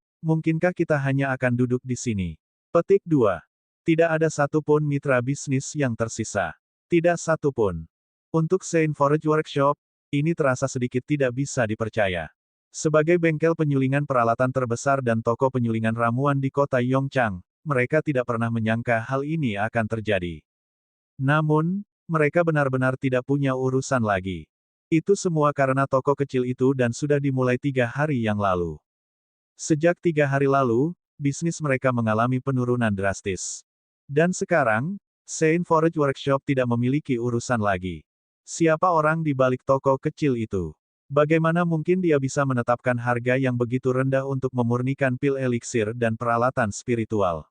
kita hanya akan duduk di sini? Petik 2. Tidak ada satupun mitra bisnis yang tersisa. Tidak satupun. Untuk Saint Forge Workshop, ini terasa sedikit tidak bisa dipercaya. Sebagai bengkel penyulingan peralatan terbesar dan toko penyulingan ramuan di kota Yongchang, mereka tidak pernah menyangka hal ini akan terjadi. Namun, mereka benar-benar tidak punya urusan lagi. Itu semua karena toko kecil itu dan sudah dimulai 3 hari yang lalu. Sejak 3 hari lalu, bisnis mereka mengalami penurunan drastis. Dan sekarang, Saint Forge Workshop tidak memiliki urusan lagi. Siapa orang di balik toko kecil itu? Bagaimana mungkin dia bisa menetapkan harga yang begitu rendah untuk memurnikan pil eliksir dan peralatan spiritual?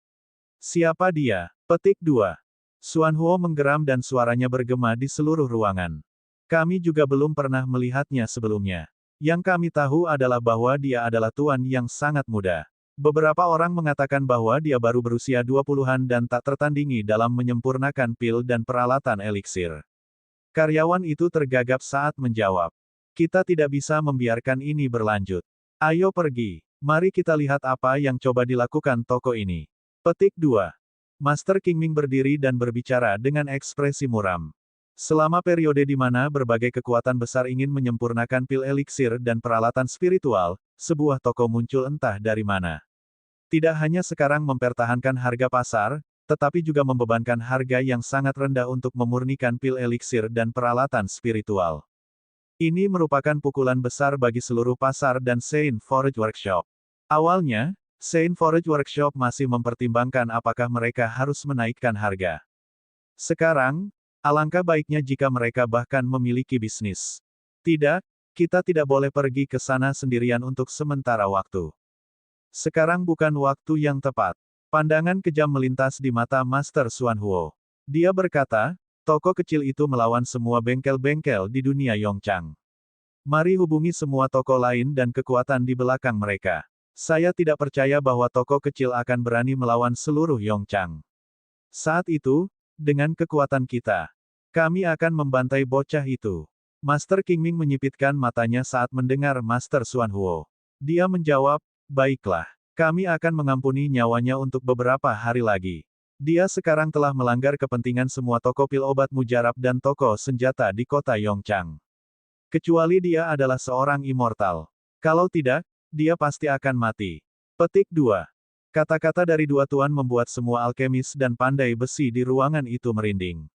Siapa dia? Petik 2. Xuan Huo menggeram dan suaranya bergema di seluruh ruangan. Kami juga belum pernah melihatnya sebelumnya. Yang kami tahu adalah bahwa dia adalah tuan yang sangat muda. Beberapa orang mengatakan bahwa dia baru berusia 20-an dan tak tertandingi dalam menyempurnakan pil dan peralatan eliksir. Karyawan itu tergagap saat menjawab. Kita tidak bisa membiarkan ini berlanjut. Ayo pergi. Mari kita lihat apa yang coba dilakukan toko ini. Petik 2. Master Qingming berdiri dan berbicara dengan ekspresi muram. Selama periode di mana berbagai kekuatan besar ingin menyempurnakan pil eliksir dan peralatan spiritual, sebuah toko muncul entah dari mana. Tidak hanya sekarang mempertahankan harga pasar, tetapi juga membebankan harga yang sangat rendah untuk memurnikan pil eliksir dan peralatan spiritual. Ini merupakan pukulan besar bagi seluruh pasar dan Saint Forge Workshop. Awalnya, Saint Forge Workshop masih mempertimbangkan apakah mereka harus menaikkan harga. Sekarang, alangkah baiknya jika mereka bahkan memiliki bisnis. Tidak, kita tidak boleh pergi ke sana sendirian untuk sementara waktu. Sekarang bukan waktu yang tepat. Pandangan kejam melintas di mata Master Xuan Huo. Dia berkata, toko kecil itu melawan semua bengkel-bengkel di dunia Yongchang. Mari hubungi semua toko lain dan kekuatan di belakang mereka. Saya tidak percaya bahwa toko kecil akan berani melawan seluruh Yongchang. Saat itu, dengan kekuatan kita, kami akan membantai bocah itu. Master Qingming menyipitkan matanya saat mendengar Master Xuan Huo. Dia menjawab, baiklah, kami akan mengampuni nyawanya untuk beberapa hari lagi. Dia sekarang telah melanggar kepentingan semua toko pil obat mujarab dan toko senjata di kota Yongchang. Kecuali dia adalah seorang immortal. Kalau tidak, dia pasti akan mati. Petik 2. Kata-kata dari dua tuan membuat semua alkemis dan pandai besi di ruangan itu merinding.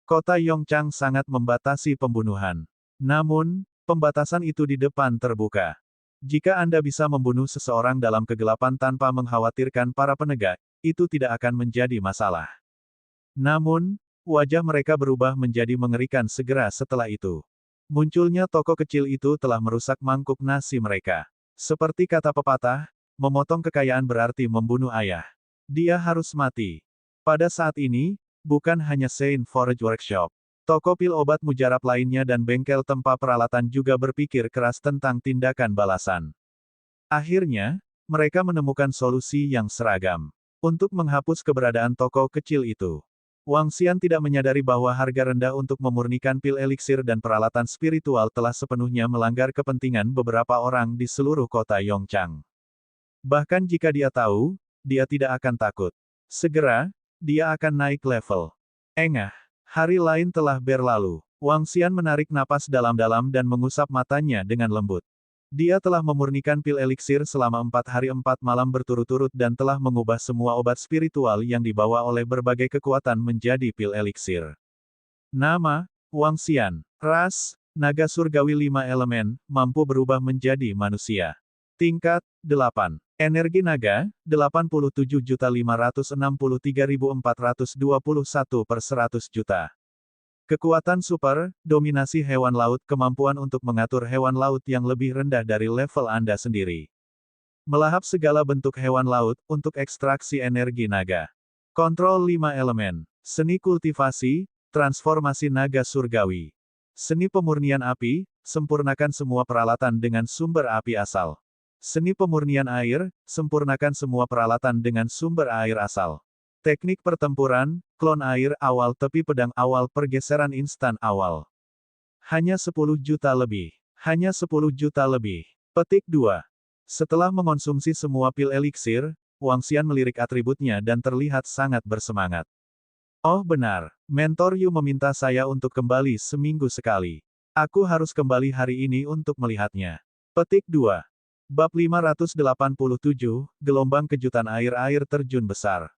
Kota Yongchang sangat membatasi pembunuhan. Namun, pembatasan itu di depan terbuka. Jika Anda bisa membunuh seseorang dalam kegelapan tanpa mengkhawatirkan para penegak, itu tidak akan menjadi masalah. Namun, wajah mereka berubah menjadi mengerikan segera setelah itu. Munculnya toko kecil itu telah merusak mangkuk nasi mereka. Seperti kata pepatah, memotong kekayaan berarti membunuh ayah. Dia harus mati. Pada saat ini, bukan hanya Saint Forge Workshop. Toko pil obat mujarab lainnya dan bengkel tempat peralatan juga berpikir keras tentang tindakan balasan. Akhirnya, mereka menemukan solusi yang seragam. Untuk menghapus keberadaan toko kecil itu. Wang Xian tidak menyadari bahwa harga rendah untuk memurnikan pil eliksir dan peralatan spiritual telah sepenuhnya melanggar kepentingan beberapa orang di seluruh kota Yongchang. Bahkan jika dia tahu, dia tidak akan takut. Segera, dia akan naik level. Engah, hari lain telah berlalu. Wang Xian menarik napas dalam-dalam dan mengusap matanya dengan lembut. Dia telah memurnikan pil eliksir selama 4 hari 4 malam berturut-turut dan telah mengubah semua obat spiritual yang dibawa oleh berbagai kekuatan menjadi pil eliksir. Nama, Wang Xian. Ras, naga surgawi 5 elemen, mampu berubah menjadi manusia. Tingkat, 8. Energi naga, 87.563.421 per 100 juta. Kekuatan super, dominasi hewan laut, kemampuan untuk mengatur hewan laut yang lebih rendah dari level Anda sendiri. Melahap segala bentuk hewan laut, untuk ekstraksi energi naga. Kontrol 5 elemen. Seni kultivasi, transformasi naga surgawi. Seni pemurnian api, sempurnakan semua peralatan dengan sumber api asal. Seni pemurnian air, sempurnakan semua peralatan dengan sumber air asal. Teknik pertempuran, klon air awal tepi pedang awal pergeseran instan awal. Hanya 10 juta lebih. Hanya 10 juta lebih. Petik 2. Setelah mengonsumsi semua pil eliksir, Wang Xian melirik atributnya dan terlihat sangat bersemangat. Oh benar, Mentor Yu meminta saya untuk kembali seminggu sekali. Aku harus kembali hari ini untuk melihatnya. Petik 2. Bab 587, Gelombang Kejutan Air Terjun Besar.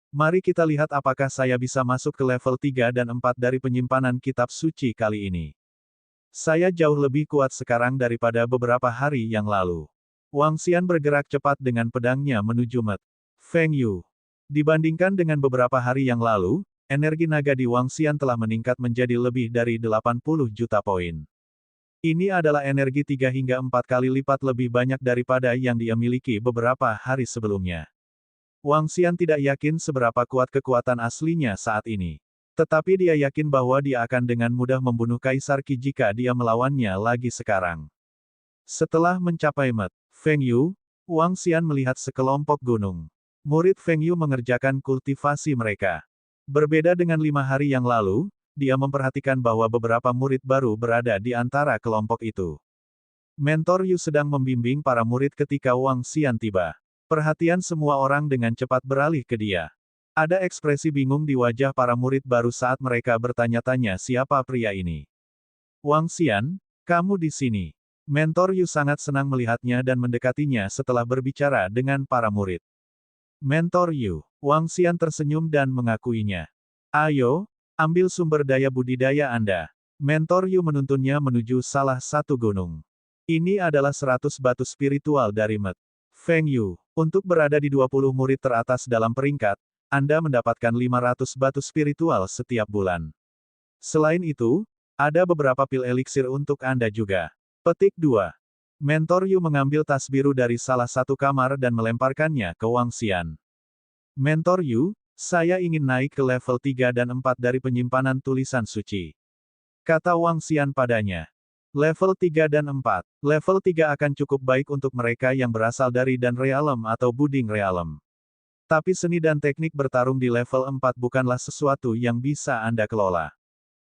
Mari kita lihat apakah saya bisa masuk ke level 3 dan 4 dari penyimpanan kitab suci kali ini. Saya jauh lebih kuat sekarang daripada beberapa hari yang lalu. Wang Xian bergerak cepat dengan pedangnya menuju Met Feng Yu. Dibandingkan dengan beberapa hari yang lalu, energi naga di Wang Xian telah meningkat menjadi lebih dari 80 juta poin. Ini adalah energi 3 hingga 4 kali lipat lebih banyak daripada yang dia miliki beberapa hari sebelumnya. Wang Xian tidak yakin seberapa kuat kekuatan aslinya saat ini. Tetapi dia yakin bahwa dia akan dengan mudah membunuh Kaisar Qi jika dia melawannya lagi sekarang. Setelah mencapai Met Feng Yu, Wang Xian melihat sekelompok gunung. Murid Feng Yu mengerjakan kultivasi mereka. Berbeda dengan 5 hari yang lalu, dia memperhatikan bahwa beberapa murid baru berada di antara kelompok itu. Mentor Yu sedang membimbing para murid ketika Wang Xian tiba. Perhatian semua orang dengan cepat beralih ke dia. Ada ekspresi bingung di wajah para murid baru saat mereka bertanya-tanya siapa pria ini. Wang Xian, kamu di sini. Mentor Yu sangat senang melihatnya dan mendekatinya setelah berbicara dengan para murid. Mentor Yu, Wang Xian tersenyum dan mengakuinya. Ayo, ambil sumber daya budidaya Anda. Mentor Yu menuntunnya menuju salah satu gunung. Ini adalah 100 batu spiritual dari Met. Feng Yu, untuk berada di 20 murid teratas dalam peringkat, Anda mendapatkan 500 batu spiritual setiap bulan. Selain itu, ada beberapa pil eliksir untuk Anda juga. Petik 2. Mentor Yu mengambil tas biru dari salah satu kamar dan melemparkannya ke Wang Xian. Mentor Yu, saya ingin naik ke level 3 dan 4 dari penyimpanan tulisan suci. Kata Wang Xian padanya. Level 3 dan 4. Level 3 akan cukup baik untuk mereka yang berasal dari Dan Realm atau Buding Realm. Tapi seni dan teknik bertarung di level 4 bukanlah sesuatu yang bisa Anda kelola.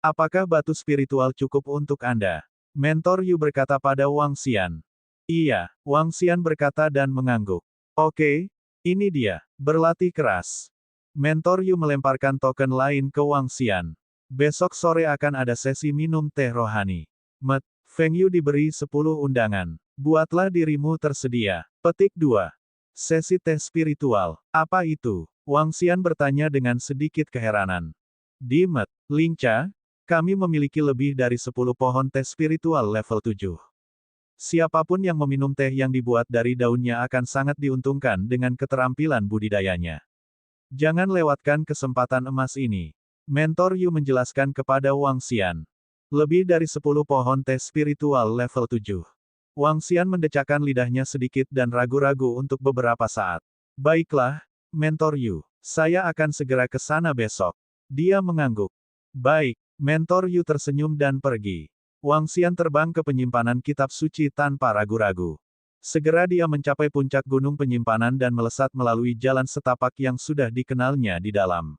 Apakah batu spiritual cukup untuk Anda? Mentor Yu berkata pada Wang Xian. Iya, Wang Xian berkata dan mengangguk. Oke, ini dia, berlatih keras. Mentor Yu melemparkan token lain ke Wang Xian. Besok sore akan ada sesi minum teh rohani. Met, Feng Yu diberi 10 undangan. Buatlah dirimu tersedia. Petik 2. Sesi teh spiritual. Apa itu? Wang Xian bertanya dengan sedikit keheranan. Di Met, Lingcha, kami memiliki lebih dari 10 pohon teh spiritual level 7. Siapapun yang meminum teh yang dibuat dari daunnya akan sangat diuntungkan dengan keterampilan budidayanya. Jangan lewatkan kesempatan emas ini. Mentor Yu menjelaskan kepada Wang Xian. Lebih dari 10 pohon teh spiritual level 7. Wang Xian mendecakkan lidahnya sedikit dan ragu-ragu untuk beberapa saat. Baiklah, Mentor Yu. Saya akan segera ke sana besok. Dia mengangguk. Baik, Mentor Yu tersenyum dan pergi. Wang Xian terbang ke penyimpanan kitab suci tanpa ragu-ragu. Segera dia mencapai puncak gunung penyimpanan dan melesat melalui jalan setapak yang sudah dikenalnya di dalam.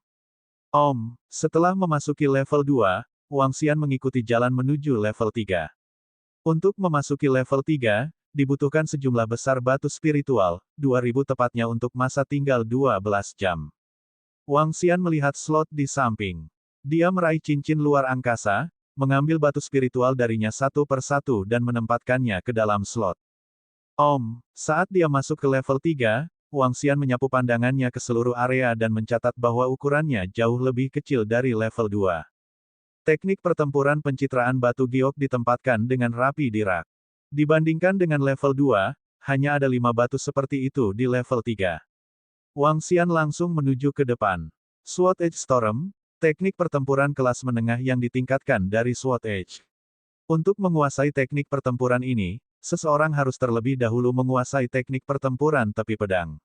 Setelah memasuki level 2, Wang Xian mengikuti jalan menuju level 3. Untuk memasuki level 3, dibutuhkan sejumlah besar batu spiritual, 2000 tepatnya untuk masa tinggal 12 jam. Wang Xian melihat slot di samping. Dia meraih cincin luar angkasa, mengambil batu spiritual darinya satu persatu dan menempatkannya ke dalam slot. Saat dia masuk ke level 3, Wang Xian menyapu pandangannya ke seluruh area dan mencatat bahwa ukurannya jauh lebih kecil dari level 2. Teknik pertempuran pencitraan batu giok ditempatkan dengan rapi di rak. Dibandingkan dengan level 2, hanya ada 5 batu seperti itu di level 3. Wang Xian langsung menuju ke depan. Sword Edge Storm, teknik pertempuran kelas menengah yang ditingkatkan dari Sword Edge. Untuk menguasai teknik pertempuran ini, seseorang harus terlebih dahulu menguasai teknik pertempuran tepi pedang.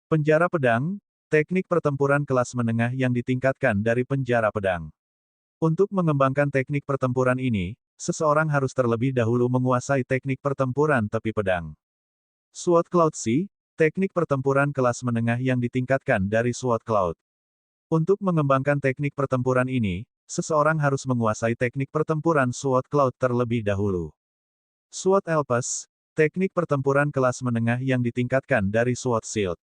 Penjara pedang, teknik pertempuran kelas menengah yang ditingkatkan dari penjara pedang. Untuk mengembangkan teknik pertempuran ini, seseorang harus terlebih dahulu menguasai teknik pertempuran tepi pedang. Sword Cloud Sea, teknik pertempuran kelas menengah yang ditingkatkan dari Sword Cloud. Untuk mengembangkan teknik pertempuran ini, seseorang harus menguasai teknik pertempuran Sword Cloud terlebih dahulu. Sword Elpis, teknik pertempuran kelas menengah yang ditingkatkan dari Sword Shield.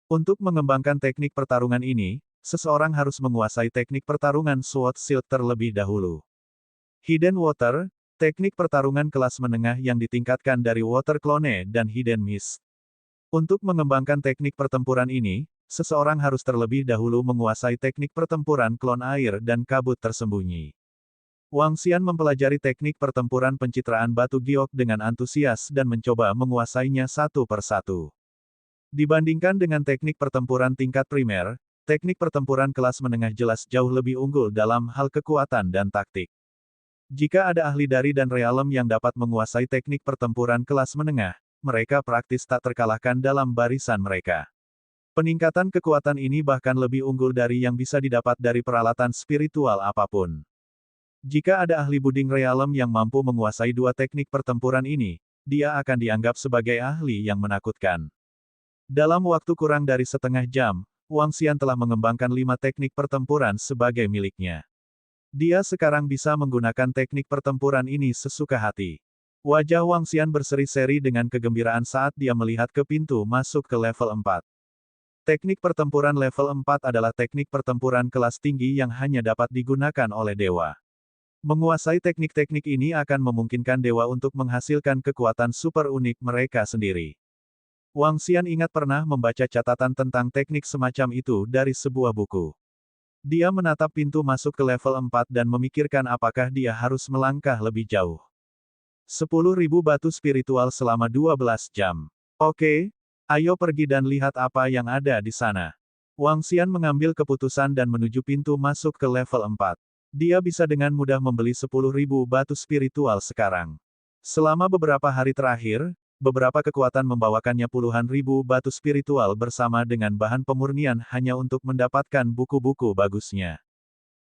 Untuk mengembangkan teknik pertarungan ini, seseorang harus menguasai teknik pertarungan Sword Shield terlebih dahulu. Hidden Water, teknik pertarungan kelas menengah yang ditingkatkan dari Water Clone dan Hidden Mist. Untuk mengembangkan teknik pertempuran ini, seseorang harus terlebih dahulu menguasai teknik pertempuran klon air dan kabut tersembunyi. Wang Xian mempelajari teknik pertempuran pencitraan batu giok dengan antusias dan mencoba menguasainya satu persatu. Dibandingkan dengan teknik pertempuran tingkat primer, teknik pertempuran kelas menengah jelas jauh lebih unggul dalam hal kekuatan dan taktik. Jika ada ahli dari Dan Realm yang dapat menguasai teknik pertempuran kelas menengah, mereka praktis tak terkalahkan dalam barisan mereka. Peningkatan kekuatan ini bahkan lebih unggul dari yang bisa didapat dari peralatan spiritual apapun. Jika ada ahli Buding Realm yang mampu menguasai dua teknik pertempuran ini, dia akan dianggap sebagai ahli yang menakutkan. Dalam waktu kurang dari setengah jam, Wang Xian telah mengembangkan 5 teknik pertempuran sebagai miliknya. Dia sekarang bisa menggunakan teknik pertempuran ini sesuka hati. Wajah Wang Xian berseri-seri dengan kegembiraan saat dia melihat ke pintu masuk ke level 4. Teknik pertempuran level 4 adalah teknik pertempuran kelas tinggi yang hanya dapat digunakan oleh dewa. Menguasai teknik-teknik ini akan memungkinkan dewa untuk menghasilkan kekuatan super unik mereka sendiri. Wang Xian ingat pernah membaca catatan tentang teknik semacam itu dari sebuah buku. Dia menatap pintu masuk ke level 4 dan memikirkan apakah dia harus melangkah lebih jauh. 10.000 batu spiritual selama 12 jam. Oke, ayo pergi dan lihat apa yang ada di sana. Wang Xian mengambil keputusan dan menuju pintu masuk ke level 4. Dia bisa dengan mudah membeli 10.000 batu spiritual sekarang. Selama beberapa hari terakhir, beberapa kekuatan membawakannya puluhan ribu batu spiritual bersama dengan bahan pemurnian hanya untuk mendapatkan buku-buku bagusnya.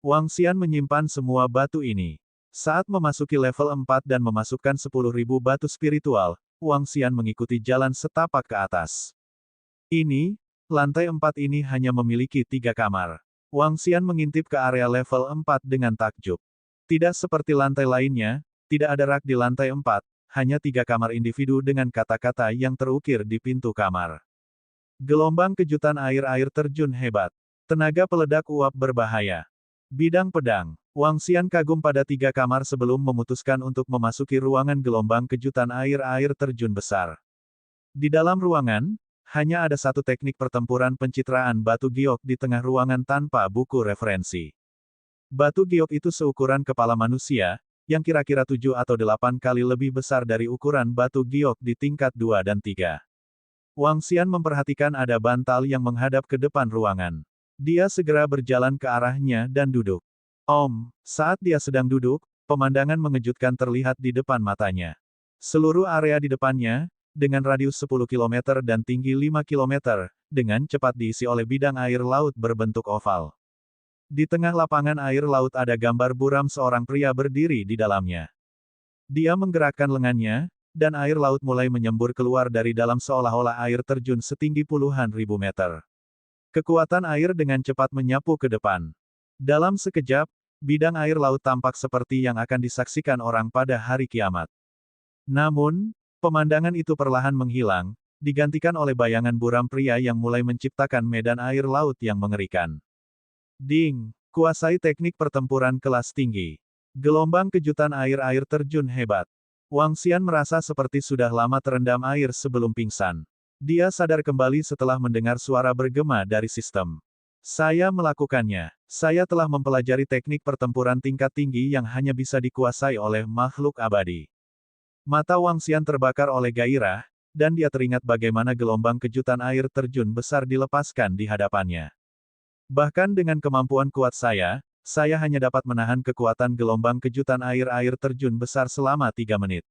Wang Xian menyimpan semua batu ini. Saat memasuki level 4 dan memasukkan 10.000 batu spiritual, Wang Xian mengikuti jalan setapak ke atas. Ini, lantai 4 ini hanya memiliki 3 kamar. Wang Xian mengintip ke area level 4 dengan takjub. Tidak seperti lantai lainnya, tidak ada rak di lantai 4, hanya 3 kamar individu dengan kata-kata yang terukir di pintu kamar. Gelombang kejutan air terjun hebat. Tenaga peledak uap berbahaya. Bidang pedang. Wang Xian kagum pada 3 kamar sebelum memutuskan untuk memasuki ruangan gelombang kejutan air terjun besar. Di dalam ruangan, hanya ada satu teknik pertempuran pencitraan batu giok di tengah ruangan tanpa buku referensi. Batu giok itu seukuran kepala manusia, yang kira-kira 7 atau 8 kali lebih besar dari ukuran batu giok di tingkat 2 dan 3. Wang Xian memperhatikan ada bantal yang menghadap ke depan ruangan. Dia segera berjalan ke arahnya dan duduk. Saat dia sedang duduk, pemandangan mengejutkan terlihat di depan matanya. Seluruh area di depannya, dengan radius 10 km dan tinggi 5 km, dengan cepat diisi oleh bidang air laut berbentuk oval. Di tengah lapangan air laut ada gambar buram seorang pria berdiri di dalamnya. Dia menggerakkan lengannya, dan air laut mulai menyembur keluar dari dalam seolah-olah air terjun setinggi puluhan ribu meter. Kekuatan air dengan cepat menyapu ke depan. Dalam sekejap, bidang air laut tampak seperti yang akan disaksikan orang pada hari kiamat. Namun, pemandangan itu perlahan menghilang, digantikan oleh bayangan buram pria yang mulai menciptakan medan air laut yang mengerikan. Ding! Kuasai teknik pertempuran kelas tinggi. Gelombang kejutan air terjun hebat. Wang Xian merasa seperti sudah lama terendam air sebelum pingsan. Dia sadar kembali setelah mendengar suara bergema dari sistem. Saya melakukannya. Saya telah mempelajari teknik pertempuran tingkat tinggi yang hanya bisa dikuasai oleh makhluk abadi. Mata Wang Xian terbakar oleh gairah, dan dia teringat bagaimana gelombang kejutan air terjun besar dilepaskan di hadapannya. Bahkan dengan kemampuan kuat saya hanya dapat menahan kekuatan gelombang kejutan air terjun besar selama 3 menit.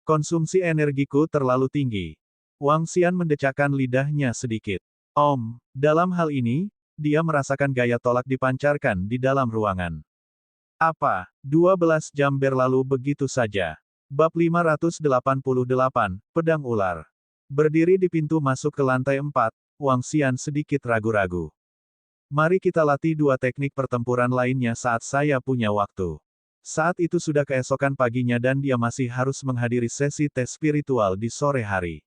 Konsumsi energiku terlalu tinggi. Wang Xian mendecakkan lidahnya sedikit. Dalam hal ini, dia merasakan gaya tolak dipancarkan di dalam ruangan. Apa? 12 jam berlalu begitu saja. Bab 588, Pedang Ular. Berdiri di pintu masuk ke lantai 4, Wang Xian sedikit ragu-ragu. Mari kita latih 2 teknik pertempuran lainnya saat saya punya waktu. Saat itu sudah keesokan paginya dan dia masih harus menghadiri sesi tes spiritual di sore hari.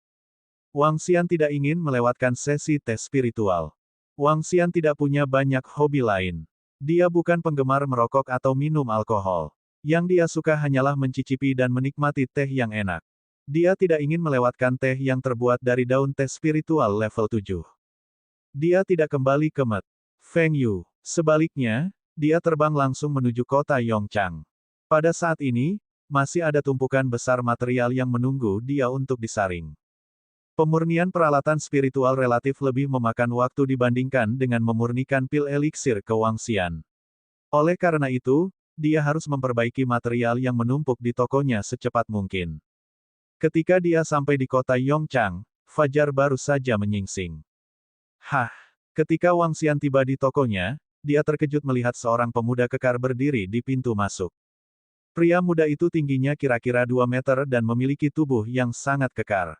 Wang Xian tidak ingin melewatkan sesi tes spiritual. Wang Xian tidak punya banyak hobi lain. Dia bukan penggemar merokok atau minum alkohol. Yang dia suka hanyalah mencicipi dan menikmati teh yang enak. Dia tidak ingin melewatkan teh yang terbuat dari daun teh spiritual level 7. Dia tidak kembali ke Met Feng Yu. Sebaliknya, dia terbang langsung menuju kota Yongchang. Pada saat ini, masih ada tumpukan besar material yang menunggu dia untuk disaring. Pemurnian peralatan spiritual relatif lebih memakan waktu dibandingkan dengan memurnikan pil eliksir ke Wang Xian. Oleh karena itu, dia harus memperbaiki material yang menumpuk di tokonya secepat mungkin. Ketika dia sampai di kota Yongchang, fajar baru saja menyingsing. Ketika Wang Xian tiba di tokonya, dia terkejut melihat seorang pemuda kekar berdiri di pintu masuk. Pria muda itu tingginya kira-kira 2 meter dan memiliki tubuh yang sangat kekar.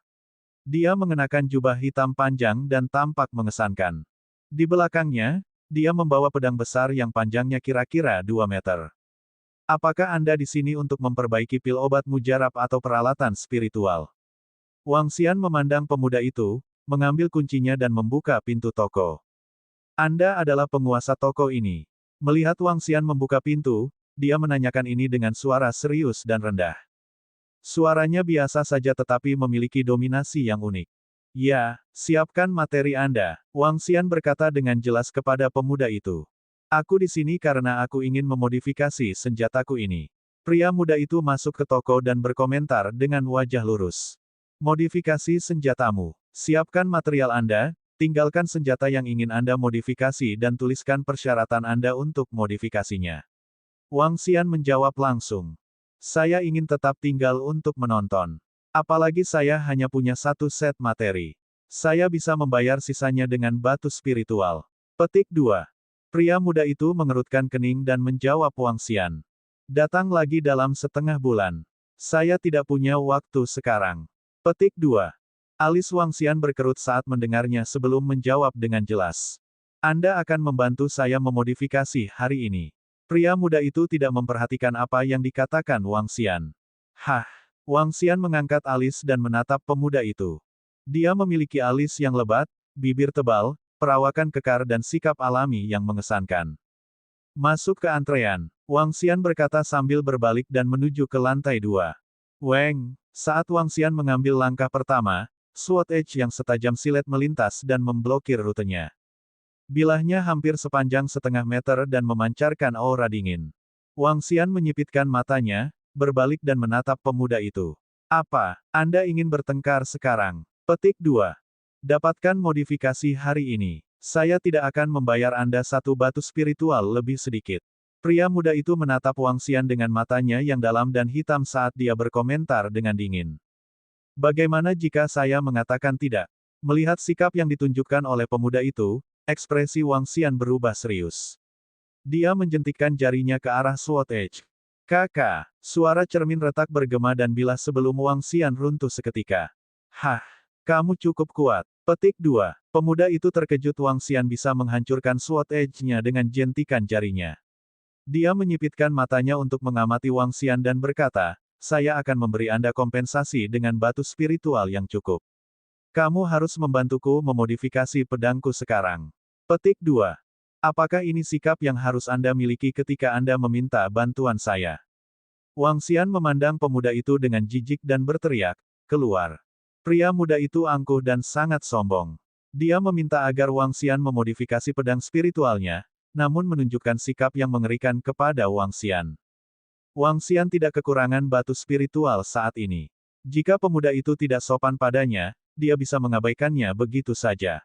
Dia mengenakan jubah hitam panjang dan tampak mengesankan. Di belakangnya, dia membawa pedang besar yang panjangnya kira-kira 2 meter. Apakah Anda di sini untuk memperbaiki pil obat mujarab atau peralatan spiritual? Wang Xian memandang pemuda itu, mengambil kuncinya dan membuka pintu toko. Anda adalah penguasa toko ini. Melihat Wang Xian membuka pintu, dia menanyakan ini dengan suara serius dan rendah. Suaranya biasa saja tetapi memiliki dominasi yang unik. Ya, siapkan materi Anda, Wang Xian berkata dengan jelas kepada pemuda itu. Aku di sini karena aku ingin memodifikasi senjataku ini. Pria muda itu masuk ke toko dan berkomentar dengan wajah lurus. Modifikasi senjatamu. Siapkan material Anda, tinggalkan senjata yang ingin Anda modifikasi dan tuliskan persyaratan Anda untuk modifikasinya. Wang Xian menjawab langsung. Saya ingin tetap tinggal untuk menonton. Apalagi saya hanya punya satu set materi. Saya bisa membayar sisanya dengan batu spiritual. Petik 2. Pria muda itu mengerutkan kening dan menjawab Wang Xian. Datang lagi dalam setengah bulan. Saya tidak punya waktu sekarang. Petik 2. Alis Wang Xian berkerut saat mendengarnya sebelum menjawab dengan jelas. Anda akan membantu saya memodifikasi hari ini. Pria muda itu tidak memperhatikan apa yang dikatakan Wang Xian. Hah! Wang Xian mengangkat alis dan menatap pemuda itu. Dia memiliki alis yang lebat, bibir tebal, perawakan kekar dan sikap alami yang mengesankan. Masuk ke antrean, Wang Xian berkata sambil berbalik dan menuju ke lantai 2. Weng, saat Wang Xian mengambil langkah pertama, Sword Edge yang setajam silet melintas dan memblokir rutenya. Bilahnya hampir sepanjang setengah meter dan memancarkan aura dingin. Wang Xian menyipitkan matanya, berbalik dan menatap pemuda itu. Apa, Anda ingin bertengkar sekarang? Petik 2. Dapatkan modifikasi hari ini. Saya tidak akan membayar Anda satu batu spiritual lebih sedikit. Pria muda itu menatap Wang Xian dengan matanya yang dalam dan hitam saat dia berkomentar dengan dingin. Bagaimana jika saya mengatakan tidak? Melihat sikap yang ditunjukkan oleh pemuda itu, ekspresi Wang Xian berubah serius. Dia menjentikkan jarinya ke arah Sword Edge. Kakak, suara cermin retak bergema dan bilah sebelum Wang Xian runtuh seketika. Hah, kamu cukup kuat. Petik 2. Pemuda itu terkejut Wang Xian bisa menghancurkan Sword Edge-nya dengan jentikan jarinya. Dia menyipitkan matanya untuk mengamati Wang Xian dan berkata, saya akan memberi Anda kompensasi dengan batu spiritual yang cukup. Kamu harus membantuku memodifikasi pedangku sekarang. Petik 2. Apakah ini sikap yang harus Anda miliki ketika Anda meminta bantuan saya? Wang Xian memandang pemuda itu dengan jijik dan berteriak, keluar. Pria muda itu angkuh dan sangat sombong. Dia meminta agar Wang Xian memodifikasi pedang spiritualnya, namun menunjukkan sikap yang mengerikan kepada Wang Xian. Wang Xian tidak kekurangan batu spiritual saat ini. Jika pemuda itu tidak sopan padanya, dia bisa mengabaikannya begitu saja.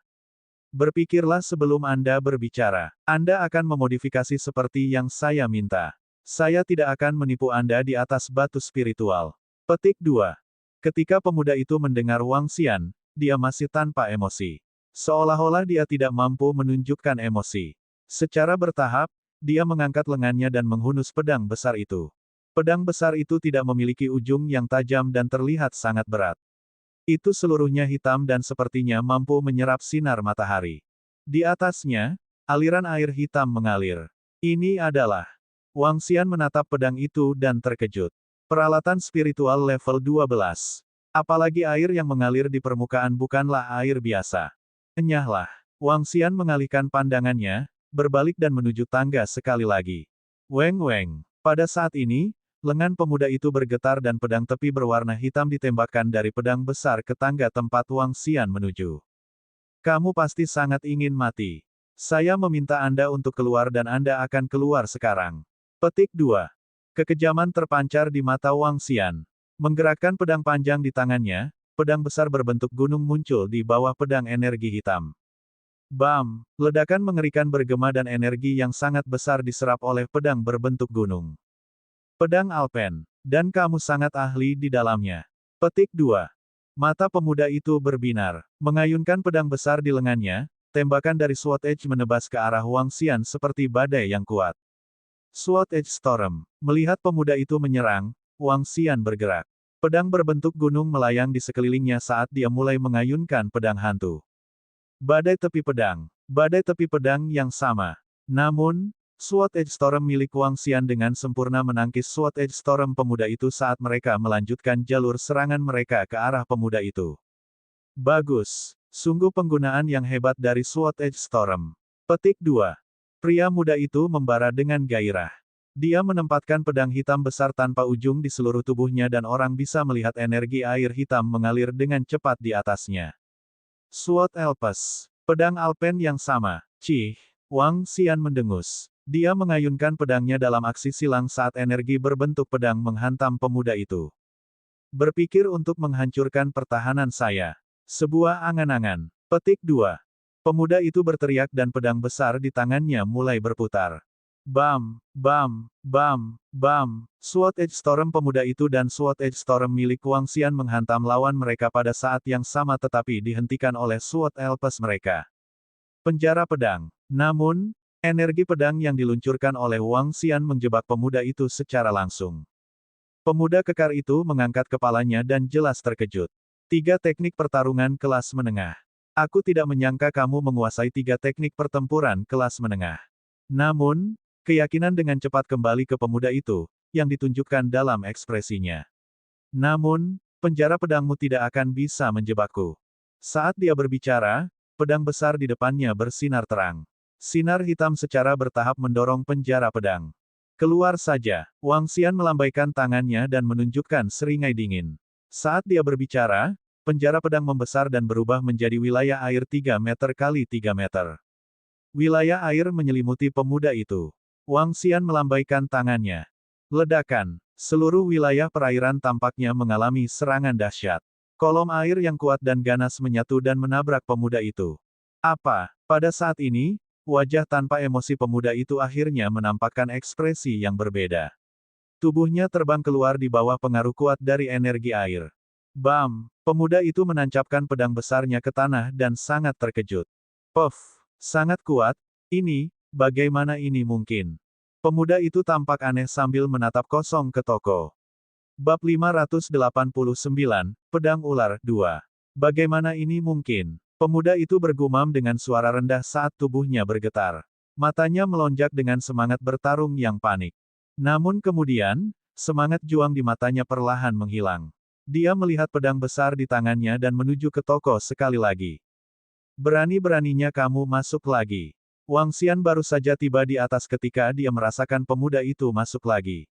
Berpikirlah sebelum Anda berbicara. Anda akan memodifikasi seperti yang saya minta. Saya tidak akan menipu Anda di atas batu spiritual. Petik 2. Ketika pemuda itu mendengar Wang Xian, dia masih tanpa emosi. Seolah-olah dia tidak mampu menunjukkan emosi. Secara bertahap, dia mengangkat lengannya dan menghunus pedang besar itu. Pedang besar itu tidak memiliki ujung yang tajam dan terlihat sangat berat. Itu seluruhnya hitam dan sepertinya mampu menyerap sinar matahari. Di atasnya, aliran air hitam mengalir. Ini adalah... Wang Xian menatap pedang itu dan terkejut. Peralatan spiritual level 12. Apalagi air yang mengalir di permukaan bukanlah air biasa. Enyahlah. Wang Xian mengalihkan pandangannya, berbalik dan menuju tangga sekali lagi. Weng weng. Pada saat ini, lengan pemuda itu bergetar dan pedang tepi berwarna hitam ditembakkan dari pedang besar ke tangga tempat Wang Xian menuju. Kamu pasti sangat ingin mati. Saya meminta Anda untuk keluar dan Anda akan keluar sekarang. Petik 2. Kekejaman terpancar di mata Wang Xian. Menggerakkan pedang panjang di tangannya, pedang besar berbentuk gunung muncul di bawah pedang energi hitam. Bam! Ledakan mengerikan bergema dan energi yang sangat besar diserap oleh pedang berbentuk gunung. Pedang Alpen, dan kamu sangat ahli di dalamnya. Petik 2. Mata pemuda itu berbinar. Mengayunkan pedang besar di lengannya, tembakan dari Sword Edge menebas ke arah Wang Xian seperti badai yang kuat. Sword Edge Storm. Melihat pemuda itu menyerang, Wang Xian bergerak. Pedang berbentuk gunung melayang di sekelilingnya saat dia mulai mengayunkan pedang hantu. Badai tepi pedang yang sama. Namun, Sword Edge Storm milik Wang Xian dengan sempurna menangkis Sword Edge Storm pemuda itu saat mereka melanjutkan jalur serangan mereka ke arah pemuda itu. Bagus. Sungguh penggunaan yang hebat dari Sword Edge Storm. Petik 2. Pria muda itu membara dengan gairah. Dia menempatkan pedang hitam besar tanpa ujung di seluruh tubuhnya dan orang bisa melihat energi air hitam mengalir dengan cepat di atasnya. Sword Elpis. Pedang Alpen yang sama. Cih. Wang Xian mendengus. Dia mengayunkan pedangnya dalam aksi silang saat energi berbentuk pedang menghantam pemuda itu. Berpikir untuk menghancurkan pertahanan saya. Sebuah angan-angan. Petik 2. Pemuda itu berteriak dan pedang besar di tangannya mulai berputar. Bam, bam, bam, bam. Sword Edge Storm pemuda itu dan Sword Edge Storm milik Wang Xian menghantam lawan mereka pada saat yang sama tetapi dihentikan oleh Sword Elpis mereka. Penjara pedang. Namun, energi pedang yang diluncurkan oleh Wang Xian menjebak pemuda itu secara langsung. Pemuda kekar itu mengangkat kepalanya dan jelas terkejut. 3 teknik pertarungan kelas menengah. Aku tidak menyangka kamu menguasai 3 teknik pertempuran kelas menengah. Namun, keyakinan dengan cepat kembali ke pemuda itu, yang ditunjukkan dalam ekspresinya. Namun, penjara pedangmu tidak akan bisa menjebakku. Saat dia berbicara, pedang besar di depannya bersinar terang. Sinar hitam secara bertahap mendorong penjara pedang. Keluar saja. Wang Xian melambaikan tangannya dan menunjukkan seringai dingin. Saat dia berbicara, penjara pedang membesar dan berubah menjadi wilayah air 3 meter kali 3 meter. Wilayah air menyelimuti pemuda itu. Wang Xian melambaikan tangannya. Ledakan. Seluruh wilayah perairan tampaknya mengalami serangan dahsyat. Kolom air yang kuat dan ganas menyatu dan menabrak pemuda itu. Apa? Pada saat ini, wajah tanpa emosi pemuda itu akhirnya menampakkan ekspresi yang berbeda. Tubuhnya terbang keluar di bawah pengaruh kuat dari energi air. Bam! Pemuda itu menancapkan pedang besarnya ke tanah dan sangat terkejut. Puff! Sangat kuat. Ini, bagaimana ini mungkin? Pemuda itu tampak aneh sambil menatap kosong ke toko. Bab 589, Pedang Ular 2. Bagaimana ini mungkin? Pemuda itu bergumam dengan suara rendah saat tubuhnya bergetar. Matanya melonjak dengan semangat bertarung yang panik. Namun kemudian, semangat juang di matanya perlahan menghilang. Dia melihat pedang besar di tangannya dan menuju ke toko sekali lagi. Berani-beraninya kamu masuk lagi. Wang Xian baru saja tiba di atas ketika dia merasakan pemuda itu masuk lagi.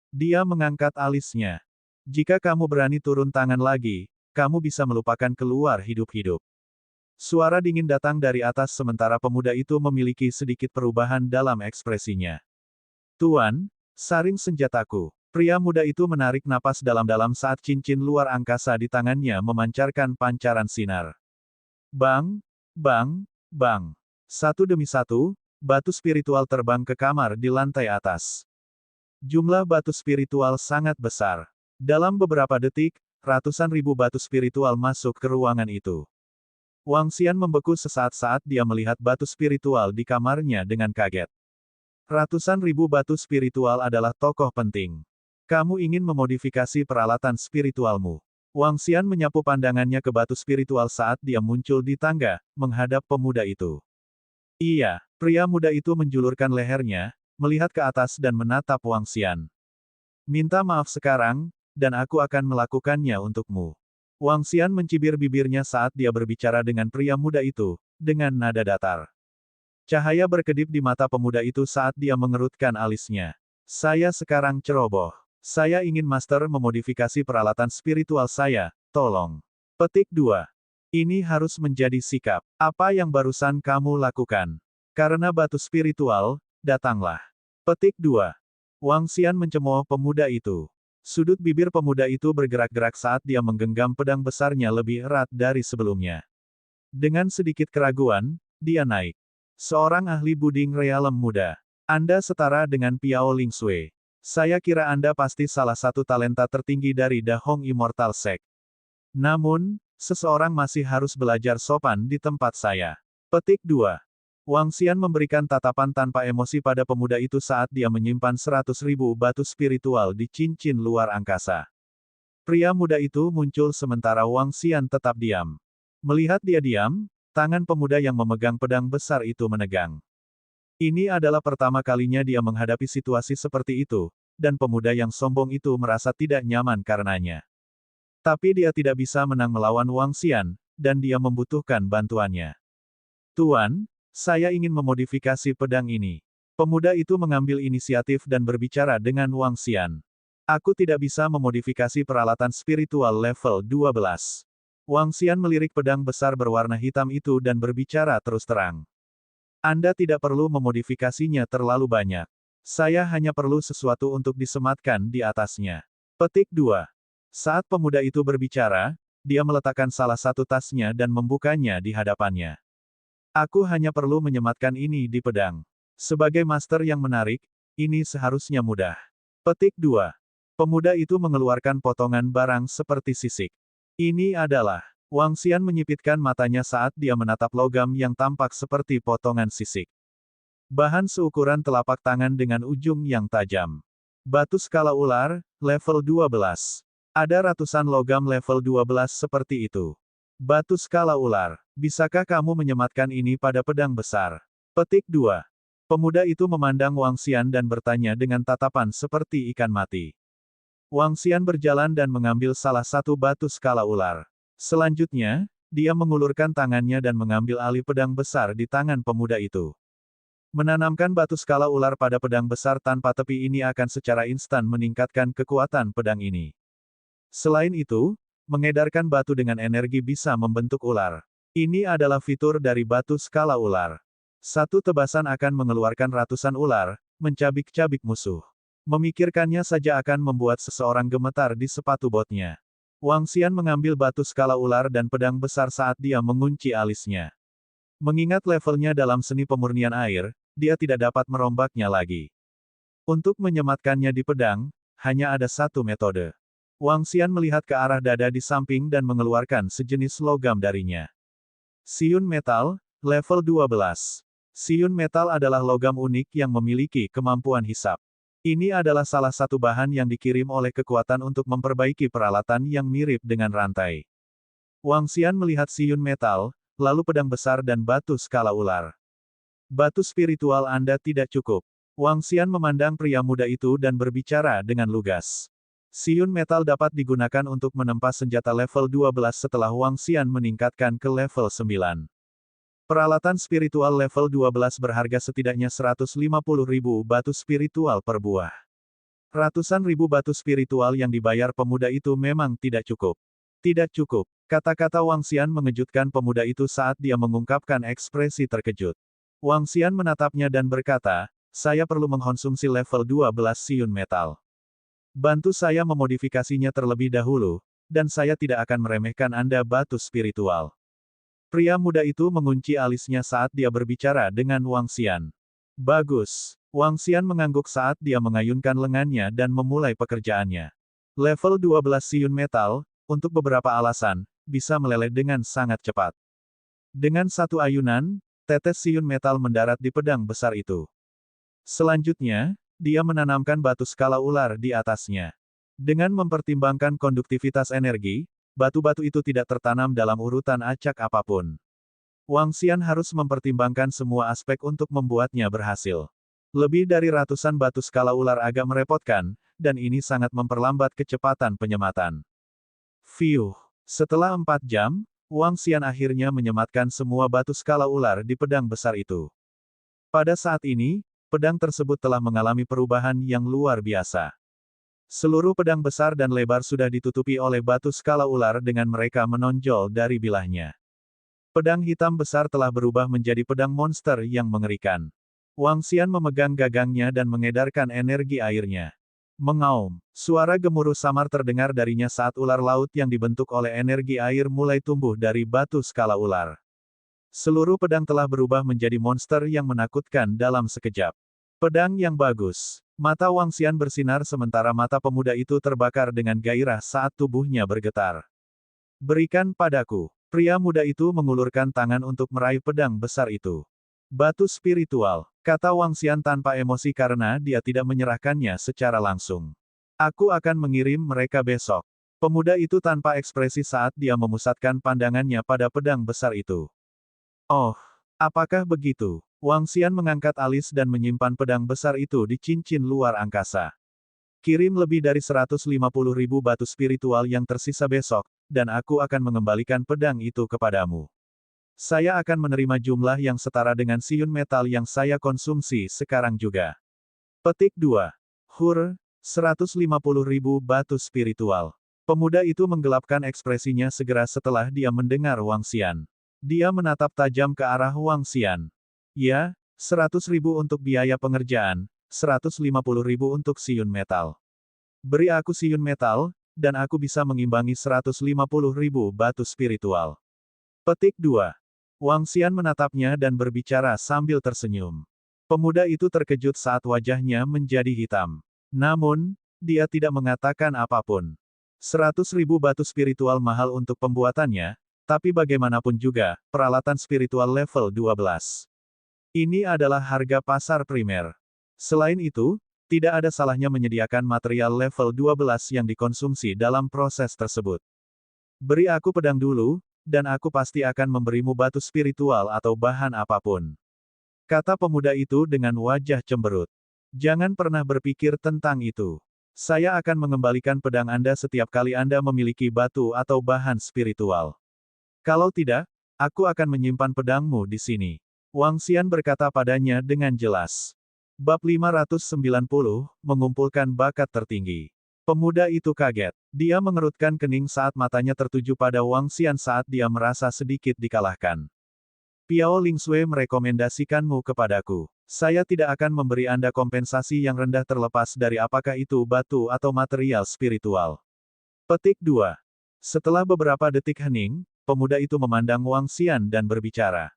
Dia mengangkat alisnya. Jika kamu berani turun tangan lagi, kamu bisa melupakan keluar hidup-hidup. Suara dingin datang dari atas sementara pemuda itu memiliki sedikit perubahan dalam ekspresinya. Tuan, saring senjataku. Pria muda itu menarik napas dalam-dalam saat cincin luar angkasa di tangannya memancarkan pancaran sinar. Bang, bang, bang. Satu demi satu, batu spiritual terbang ke kamar di lantai atas. Jumlah batu spiritual sangat besar. Dalam beberapa detik, ratusan ribu batu spiritual masuk ke ruangan itu. Wang Xian membeku sesaat saat dia melihat batu spiritual di kamarnya dengan kaget. Ratusan ribu batu spiritual adalah tokoh penting. Kamu ingin memodifikasi peralatan spiritualmu. Wang Xian menyapu pandangannya ke batu spiritual saat dia muncul di tangga, menghadap pemuda itu. Iya, pria muda itu menjulurkan lehernya, melihat ke atas dan menatap Wang Xian. Minta maaf sekarang, dan aku akan melakukannya untukmu. Wang Xian mencibir bibirnya saat dia berbicara dengan pria muda itu, dengan nada datar. Cahaya berkedip di mata pemuda itu saat dia mengerutkan alisnya. Saya sekarang ceroboh. Saya ingin master memodifikasi peralatan spiritual saya, tolong. Petik 2. Ini harus menjadi sikap. Apa yang barusan kamu lakukan? Karena batu spiritual, datanglah. Petik 2. Wang Xian mencemooh pemuda itu. Sudut bibir pemuda itu bergerak-gerak saat dia menggenggam pedang besarnya lebih erat dari sebelumnya. Dengan sedikit keraguan, dia naik. Seorang ahli buding realem muda. Anda setara dengan Piao Lingsui. Saya kira Anda pasti salah satu talenta tertinggi dari Da Hong Immortal Sect. Namun, seseorang masih harus belajar sopan di tempat saya. Petik 2. Wang Xian memberikan tatapan tanpa emosi pada pemuda itu saat dia menyimpan 100.000 batu spiritual di cincin luar angkasa. Pria muda itu muncul sementara Wang Xian tetap diam. Melihat dia diam, tangan pemuda yang memegang pedang besar itu menegang. Ini adalah pertama kalinya dia menghadapi situasi seperti itu, dan pemuda yang sombong itu merasa tidak nyaman karenanya. Tapi dia tidak bisa menang melawan Wang Xian, dan dia membutuhkan bantuannya. Tuan, saya ingin memodifikasi pedang ini. Pemuda itu mengambil inisiatif dan berbicara dengan Wang Xian. Aku tidak bisa memodifikasi peralatan spiritual level 12. Wang Xian melirik pedang besar berwarna hitam itu dan berbicara terus terang. Anda tidak perlu memodifikasinya terlalu banyak. Saya hanya perlu sesuatu untuk disematkan di atasnya. Petik 2. Saat pemuda itu berbicara, dia meletakkan salah satu tasnya dan membukanya di hadapannya. Aku hanya perlu menyematkan ini di pedang. Sebagai master yang menarik, ini seharusnya mudah. Petik 2. Pemuda itu mengeluarkan potongan barang seperti sisik. Ini adalah. Wang Xian menyipitkan matanya saat dia menatap logam yang tampak seperti potongan sisik. Bahan seukuran telapak tangan dengan ujung yang tajam. Batu skala ular, level 12. Ada ratusan logam level 12 seperti itu. Batu skala ular, bisakah kamu menyematkan ini pada pedang besar? Petik 2. Pemuda itu memandang Wang Xian dan bertanya dengan tatapan seperti ikan mati. Wang Xian berjalan dan mengambil salah satu batu skala ular. Selanjutnya, dia mengulurkan tangannya dan mengambil alih pedang besar di tangan pemuda itu. Menanamkan batu skala ular pada pedang besar tanpa tepi ini akan secara instan meningkatkan kekuatan pedang ini. Selain itu, mengedarkan batu dengan energi bisa membentuk ular. Ini adalah fitur dari batu skala ular. Satu tebasan akan mengeluarkan ratusan ular, mencabik-cabik musuh. Memikirkannya saja akan membuat seseorang gemetar di sepatu botnya. Wang Xian mengambil batu skala ular dan pedang besar saat dia mengunci alisnya. Mengingat levelnya dalam seni pemurnian air, dia tidak dapat merombaknya lagi. Untuk menyematkannya di pedang, hanya ada satu metode. Wang Xian melihat ke arah dada di samping dan mengeluarkan sejenis logam darinya. Siun metal, level 12. Siun metal adalah logam unik yang memiliki kemampuan hisap. Ini adalah salah satu bahan yang dikirim oleh kekuatan untuk memperbaiki peralatan yang mirip dengan rantai. Wang Xian melihat siun metal, lalu pedang besar dan batu skala ular. Batu spiritual Anda tidak cukup. Wang Xian memandang pria muda itu dan berbicara dengan lugas. Siun metal dapat digunakan untuk menempa senjata level 12 setelah Wang Xian meningkatkan ke level 9. Peralatan spiritual level 12 berharga setidaknya 150.000 batu spiritual per buah. Ratusan ribu batu spiritual yang dibayar pemuda itu memang tidak cukup. Tidak cukup. Kata-kata Wang Xian mengejutkan pemuda itu saat dia mengungkapkan ekspresi terkejut. Wang Xian menatapnya dan berkata, saya perlu mengkonsumsi level 12 siun metal. Bantu saya memodifikasinya terlebih dahulu, dan saya tidak akan meremehkan Anda batu spiritual. Pria muda itu mengunci alisnya saat dia berbicara dengan Wang Xian. Bagus. Wang Xian mengangguk saat dia mengayunkan lengannya dan memulai pekerjaannya. Level 12 siun metal, untuk beberapa alasan, bisa meleleh dengan sangat cepat. Dengan satu ayunan, tetes siun metal mendarat di pedang besar itu. Selanjutnya, dia menanamkan batu skala ular di atasnya. Dengan mempertimbangkan konduktivitas energi, batu-batu itu tidak tertanam dalam urutan acak apapun. Wang Xian harus mempertimbangkan semua aspek untuk membuatnya berhasil. Lebih dari ratusan batu skala ular agak merepotkan, dan ini sangat memperlambat kecepatan penyematan. Fiuh. Setelah 4 jam, Wang Xian akhirnya menyematkan semua batu skala ular di pedang besar itu. Pada saat ini, pedang tersebut telah mengalami perubahan yang luar biasa. Seluruh pedang besar dan lebar sudah ditutupi oleh batu skala ular dengan mereka menonjol dari bilahnya. Pedang hitam besar telah berubah menjadi pedang monster yang mengerikan. Wang Xian memegang gagangnya dan mengedarkan energi airnya. Mengaum. Suara gemuruh samar terdengar darinya saat ular laut yang dibentuk oleh energi air mulai tumbuh dari batu skala ular. Seluruh pedang telah berubah menjadi monster yang menakutkan dalam sekejap. Pedang yang bagus. Mata Wang Xian bersinar sementara mata pemuda itu terbakar dengan gairah saat tubuhnya bergetar. Berikan padaku. Pria muda itu mengulurkan tangan untuk meraih pedang besar itu. Batu spiritual, kata Wang Xian tanpa emosi karena dia tidak menyerahkannya secara langsung. Aku akan mengirim mereka besok. Pemuda itu tanpa ekspresi saat dia memusatkan pandangannya pada pedang besar itu. Oh, apakah begitu? Wang Xian mengangkat alis dan menyimpan pedang besar itu di cincin luar angkasa. Kirim lebih dari 150.000 batu spiritual yang tersisa besok, dan aku akan mengembalikan pedang itu kepadamu. Saya akan menerima jumlah yang setara dengan siun metal yang saya konsumsi sekarang juga. Petik 2. Hur, 150.000 batu spiritual. Pemuda itu menggelapkan ekspresinya segera setelah dia mendengar Wang Xian. Dia menatap tajam ke arah Wang Xian. Ya, 100.000 untuk biaya pengerjaan, 150.000 untuk siun metal. Beri aku siun metal, dan aku bisa mengimbangi 150.000 batu spiritual. Petik 2. Wang Xian menatapnya dan berbicara sambil tersenyum. Pemuda itu terkejut saat wajahnya menjadi hitam. Namun, dia tidak mengatakan apapun. 100.000 batu spiritual mahal untuk pembuatannya, tapi bagaimanapun juga, peralatan spiritual level 12. Ini adalah harga pasar primer. Selain itu, tidak ada salahnya menyediakan material level 12 yang dikonsumsi dalam proses tersebut. Beri aku pedang dulu, dan aku pasti akan memberimu batu spiritual atau bahan apapun. Kata pemuda itu dengan wajah cemberut. Jangan pernah berpikir tentang itu. Saya akan mengembalikan pedang Anda setiap kali Anda memiliki batu atau bahan spiritual. Kalau tidak, aku akan menyimpan pedangmu di sini. Wang Xian berkata padanya dengan jelas. Bab 590, mengumpulkan bakat tertinggi. Pemuda itu kaget. Dia mengerutkan kening saat matanya tertuju pada Wang Xian saat dia merasa sedikit dikalahkan. Piao Lingsui merekomendasikanmu kepadaku. Saya tidak akan memberi Anda kompensasi yang rendah terlepas dari apakah itu batu atau material spiritual. Petik 2. Setelah beberapa detik hening, pemuda itu memandang Wang Xian dan berbicara.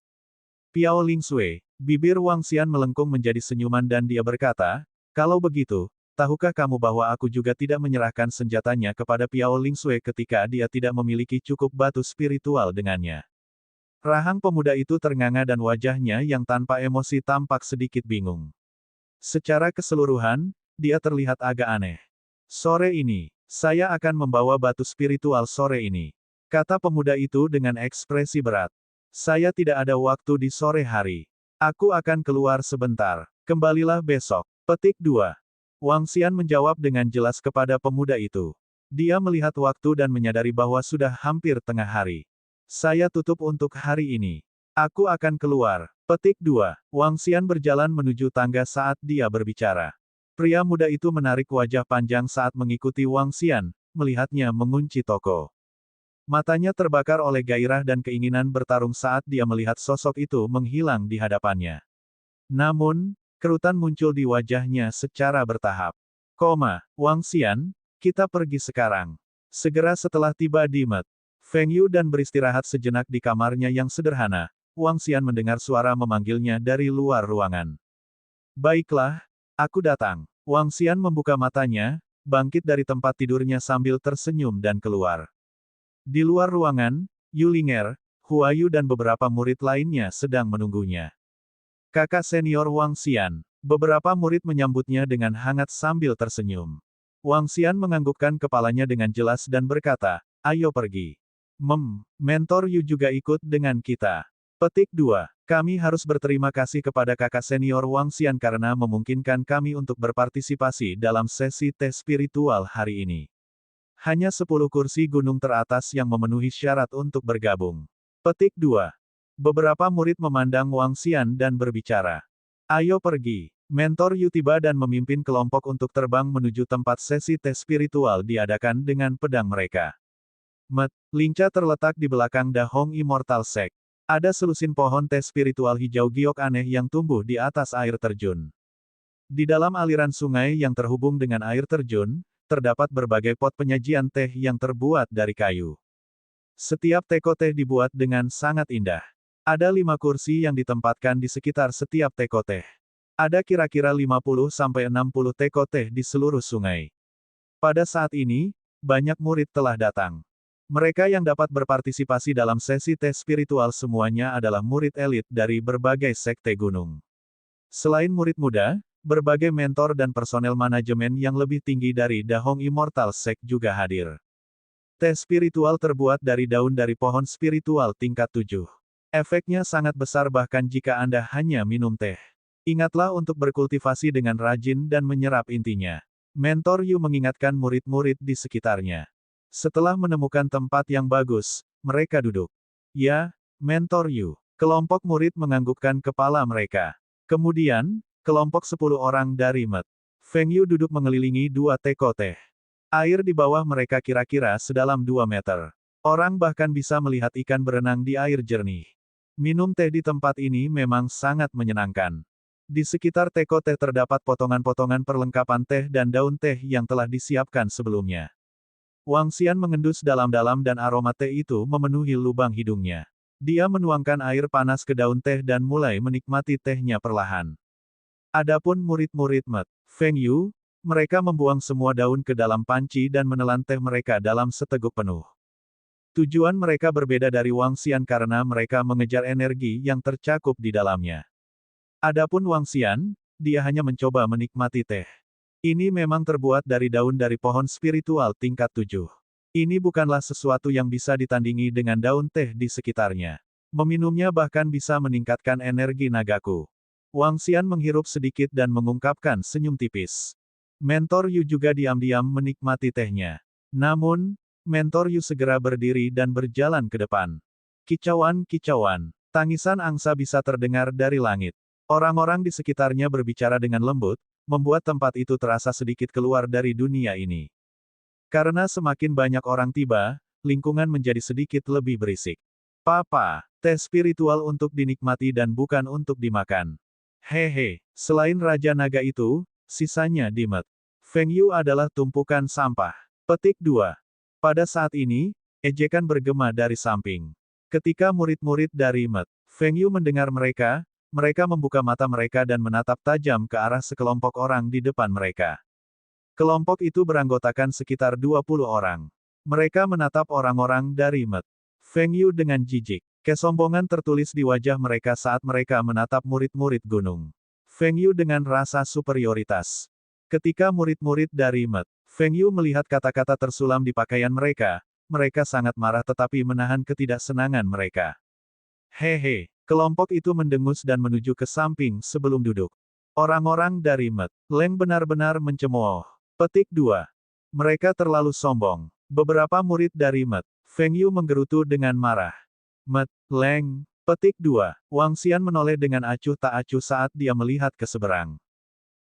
Piao Lingsui, bibir Wang Xian melengkung menjadi senyuman dan dia berkata, kalau begitu, tahukah kamu bahwa aku juga tidak menyerahkan senjatanya kepada Piao Lingsui ketika dia tidak memiliki cukup batu spiritual dengannya. Rahang pemuda itu ternganga dan wajahnya yang tanpa emosi tampak sedikit bingung. Secara keseluruhan, dia terlihat agak aneh. Sore ini, saya akan membawa batu spiritual sore ini. Kata pemuda itu dengan ekspresi berat. Saya tidak ada waktu di sore hari. Aku akan keluar sebentar. Kembalilah besok. Petik 2. Wang Xian menjawab dengan jelas kepada pemuda itu. Dia melihat waktu dan menyadari bahwa sudah hampir tengah hari. Saya tutup untuk hari ini. Aku akan keluar. Petik 2. Wang Xian berjalan menuju tangga saat dia berbicara. Pria muda itu menarik wajah panjang saat mengikuti Wang Xian, melihatnya mengunci toko. Matanya terbakar oleh gairah dan keinginan bertarung saat dia melihat sosok itu menghilang di hadapannya. Namun, kerutan muncul di wajahnya secara bertahap. Wang Xian, kita pergi sekarang. Segera setelah tiba di Met Feng Yu dan beristirahat sejenak di kamarnya yang sederhana, Wang Xian mendengar suara memanggilnya dari luar ruangan. Baiklah, aku datang. Wang Xian membuka matanya, bangkit dari tempat tidurnya sambil tersenyum dan keluar. Di luar ruangan, Yu Linger, Hua Yu dan beberapa murid lainnya sedang menunggunya. Kakak senior Wang Xian. Beberapa murid menyambutnya dengan hangat sambil tersenyum. Wang Xian menganggukkan kepalanya dengan jelas dan berkata, ayo pergi. Mentor Yu juga ikut dengan kita. Petik 2. Kami harus berterima kasih kepada kakak senior Wang Xian karena memungkinkan kami untuk berpartisipasi dalam sesi tes spiritual hari ini. Hanya 10 kursi gunung teratas yang memenuhi syarat untuk bergabung. Petik 2. Beberapa murid memandang Wang Xian dan berbicara. Ayo pergi. Mentor Yu tiba dan memimpin kelompok untuk terbang menuju tempat sesi tes spiritual diadakan dengan pedang mereka. Lincah terletak di belakang Da Hong Immortal Sect. Ada selusin pohon teh spiritual hijau giok aneh yang tumbuh di atas air terjun. Di dalam aliran sungai yang terhubung dengan air terjun, terdapat berbagai pot penyajian teh yang terbuat dari kayu. Setiap teko teh dibuat dengan sangat indah. Ada 5 kursi yang ditempatkan di sekitar setiap teko teh. Ada kira-kira 50-60 teko teh di seluruh sungai. Pada saat ini, banyak murid telah datang. Mereka yang dapat berpartisipasi dalam sesi tes spiritual semuanya adalah murid elit dari berbagai sekte gunung. Selain murid muda, berbagai mentor dan personel manajemen yang lebih tinggi dari Da Hong Immortal Sect juga hadir. Teh spiritual terbuat dari daun dari pohon spiritual tingkat 7. Efeknya sangat besar bahkan jika Anda hanya minum teh. Ingatlah untuk berkultivasi dengan rajin dan menyerap intinya. Mentor Yu mengingatkan murid-murid di sekitarnya. Setelah menemukan tempat yang bagus, mereka duduk. Ya, Mentor Yu. Kelompok murid menganggukkan kepala mereka. Kemudian, kelompok 10 orang dari Met Feng Yu duduk mengelilingi 2 teko teh. Air di bawah mereka kira-kira sedalam 2 meter. Orang bahkan bisa melihat ikan berenang di air jernih. Minum teh di tempat ini memang sangat menyenangkan. Di sekitar teko teh terdapat potongan-potongan perlengkapan teh dan daun teh yang telah disiapkan sebelumnya. Wang Xian mengendus dalam-dalam dan aroma teh itu memenuhi lubang hidungnya. Dia menuangkan air panas ke daun teh dan mulai menikmati tehnya perlahan. Adapun murid-murid Met Feng Yu, mereka membuang semua daun ke dalam panci dan menelan teh mereka dalam seteguk penuh. Tujuan mereka berbeda dari Wang Xian karena mereka mengejar energi yang tercakup di dalamnya. Adapun Wang Xian, dia hanya mencoba menikmati teh. Ini memang terbuat dari daun dari pohon spiritual tingkat 7. Ini bukanlah sesuatu yang bisa ditandingi dengan daun teh di sekitarnya. Meminumnya bahkan bisa meningkatkan energi nagaku. Wang Xian menghirup sedikit dan mengungkapkan senyum tipis. Mentor Yu juga diam-diam menikmati tehnya. Namun, Mentor Yu segera berdiri dan berjalan ke depan. Kicauan-kicauan, tangisan angsa bisa terdengar dari langit. Orang-orang di sekitarnya berbicara dengan lembut, membuat tempat itu terasa sedikit keluar dari dunia ini. Karena semakin banyak orang tiba, lingkungan menjadi sedikit lebih berisik. Papa, teh spiritual untuk dinikmati dan bukan untuk dimakan. Hehe, selain Raja Naga itu, sisanya di Met Feng Yu adalah tumpukan sampah. Petik 2. Pada saat ini, ejekan bergema dari samping. Ketika murid-murid dari Met Feng Yu mendengar mereka membuka mata mereka dan menatap tajam ke arah sekelompok orang di depan mereka. Kelompok itu beranggotakan sekitar 20 orang. Mereka menatap orang-orang dari Met Feng Yu dengan jijik. Kesombongan tertulis di wajah mereka saat mereka menatap murid-murid gunung Feng Yu dengan rasa superioritas. Ketika murid-murid dari Met Feng Yu melihat kata-kata tersulam di pakaian mereka sangat marah tetapi menahan ketidaksenangan mereka. Hehe. Kelompok itu mendengus dan menuju ke samping sebelum duduk. Orang-orang dari Met Leng benar-benar mencemooh. Petik 2. Mereka terlalu sombong. Beberapa murid dari Met Feng Yu menggerutu dengan marah. Met Leng. Petik 2. Wang Xian menoleh dengan acuh tak acuh saat dia melihat ke seberang.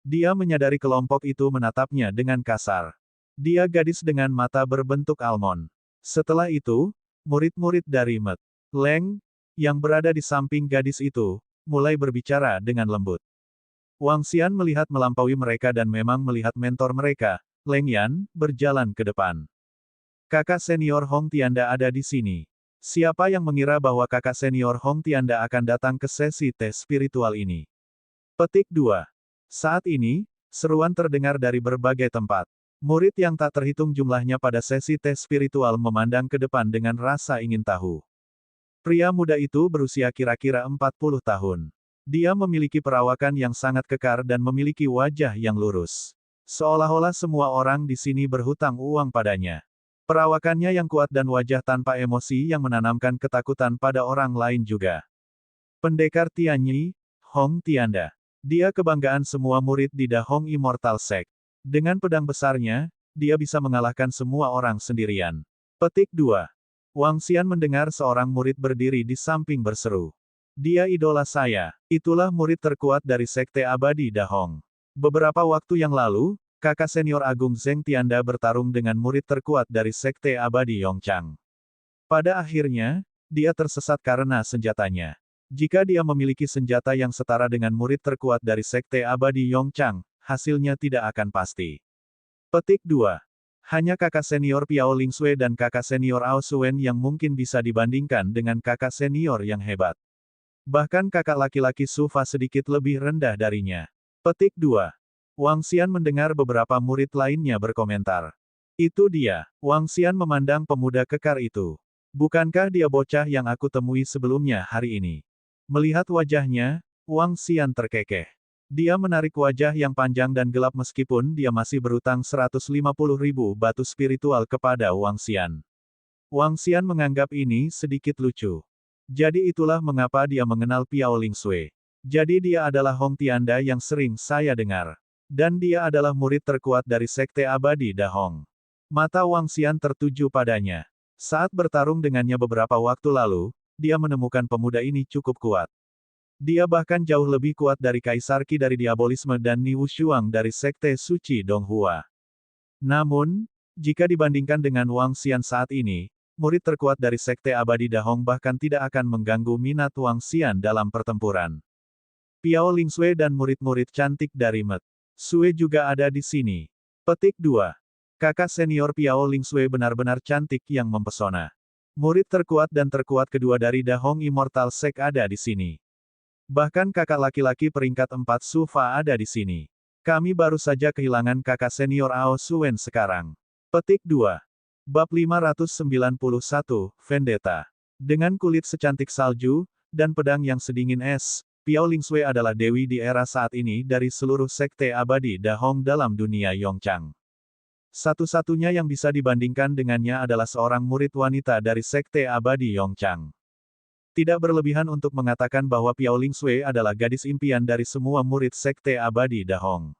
Dia menyadari kelompok itu menatapnya dengan kasar. Dia gadis dengan mata berbentuk almond. Setelah itu, murid-murid dari Met Leng yang berada di samping gadis itu, mulai berbicara dengan lembut. Wang Xian melihat melampaui mereka dan memang melihat mentor mereka, Leng Yan, berjalan ke depan. Kakak senior Hong Tianda ada di sini. Siapa yang mengira bahwa kakak senior Hong Tianda akan datang ke sesi tes spiritual ini? Petik 2. Saat ini, seruan terdengar dari berbagai tempat. Murid yang tak terhitung jumlahnya pada sesi tes spiritual memandang ke depan dengan rasa ingin tahu. Pria muda itu berusia kira-kira 40 tahun. Dia memiliki perawakan yang sangat kekar dan memiliki wajah yang lurus. Seolah-olah semua orang di sini berhutang uang padanya. Perawakannya yang kuat dan wajah tanpa emosi yang menanamkan ketakutan pada orang lain juga. Pendekar Tianyi, Hong Tianda. Dia kebanggaan semua murid di Da Hong Immortal Sect. Dengan pedang besarnya, dia bisa mengalahkan semua orang sendirian. Petik 2. Wang Xian mendengar seorang murid berdiri di samping berseru. Dia idola saya. Itulah murid terkuat dari Sekte Abadi Da Hong. Beberapa waktu yang lalu, kakak senior Agung Zheng Tianda bertarung dengan murid terkuat dari Sekte Abadi Yongchang. Pada akhirnya, dia tersesat karena senjatanya. Jika dia memiliki senjata yang setara dengan murid terkuat dari Sekte Abadi Yongchang, hasilnya tidak akan pasti. Petik 2. Hanya kakak senior Piao Lingsui dan kakak senior Ao Suen yang mungkin bisa dibandingkan dengan kakak senior yang hebat. Bahkan kakak laki-laki Su Fa sedikit lebih rendah darinya. Petik 2. Wang Xian mendengar beberapa murid lainnya berkomentar. Itu dia. Wang Xian memandang pemuda kekar itu. Bukankah dia bocah yang aku temui sebelumnya hari ini? Melihat wajahnya, Wang Xian terkekeh. Dia menarik wajah yang panjang dan gelap meskipun dia masih berutang 150.000 batu spiritual kepada Wang Xian. Wang Xian menganggap ini sedikit lucu. Jadi itulah mengapa dia mengenal Piao Lingsui. Jadi dia adalah Hong Tianda yang sering saya dengar. Dan dia adalah murid terkuat dari Sekte Abadi Da Hong. Mata Wang Xian tertuju padanya. Saat bertarung dengannya beberapa waktu lalu, dia menemukan pemuda ini cukup kuat. Dia bahkan jauh lebih kuat dari Kaisar Qi dari Diabolisme dan Ni Wushuang dari Sekte Suci Donghua. Namun, jika dibandingkan dengan Wang Xian saat ini, murid terkuat dari Sekte Abadi Dahong bahkan tidak akan mengganggu minat Wang Xian dalam pertempuran. Piao Lingsui dan murid-murid cantik dari Met Sui juga ada di sini. Petik 2. Kakak senior Piao Lingsui benar-benar cantik yang mempesona. Murid terkuat dan terkuat kedua dari Dahong Immortal Sect ada di sini. Bahkan kakak laki-laki peringkat 4 Sufa ada di sini. Kami baru saja kehilangan kakak senior Ao Suen sekarang. Petik 2. Bab 591, Vendetta. Dengan kulit secantik salju, dan pedang yang sedingin es, Piao Lingsui adalah dewi di era saat ini dari seluruh sekte abadi Dahong dalam dunia Yongchang. Satu-satunya yang bisa dibandingkan dengannya adalah seorang murid wanita dari sekte abadi Yongchang. Tidak berlebihan untuk mengatakan bahwa Piao Lingsui adalah gadis impian dari semua murid sekte abadi Dahong.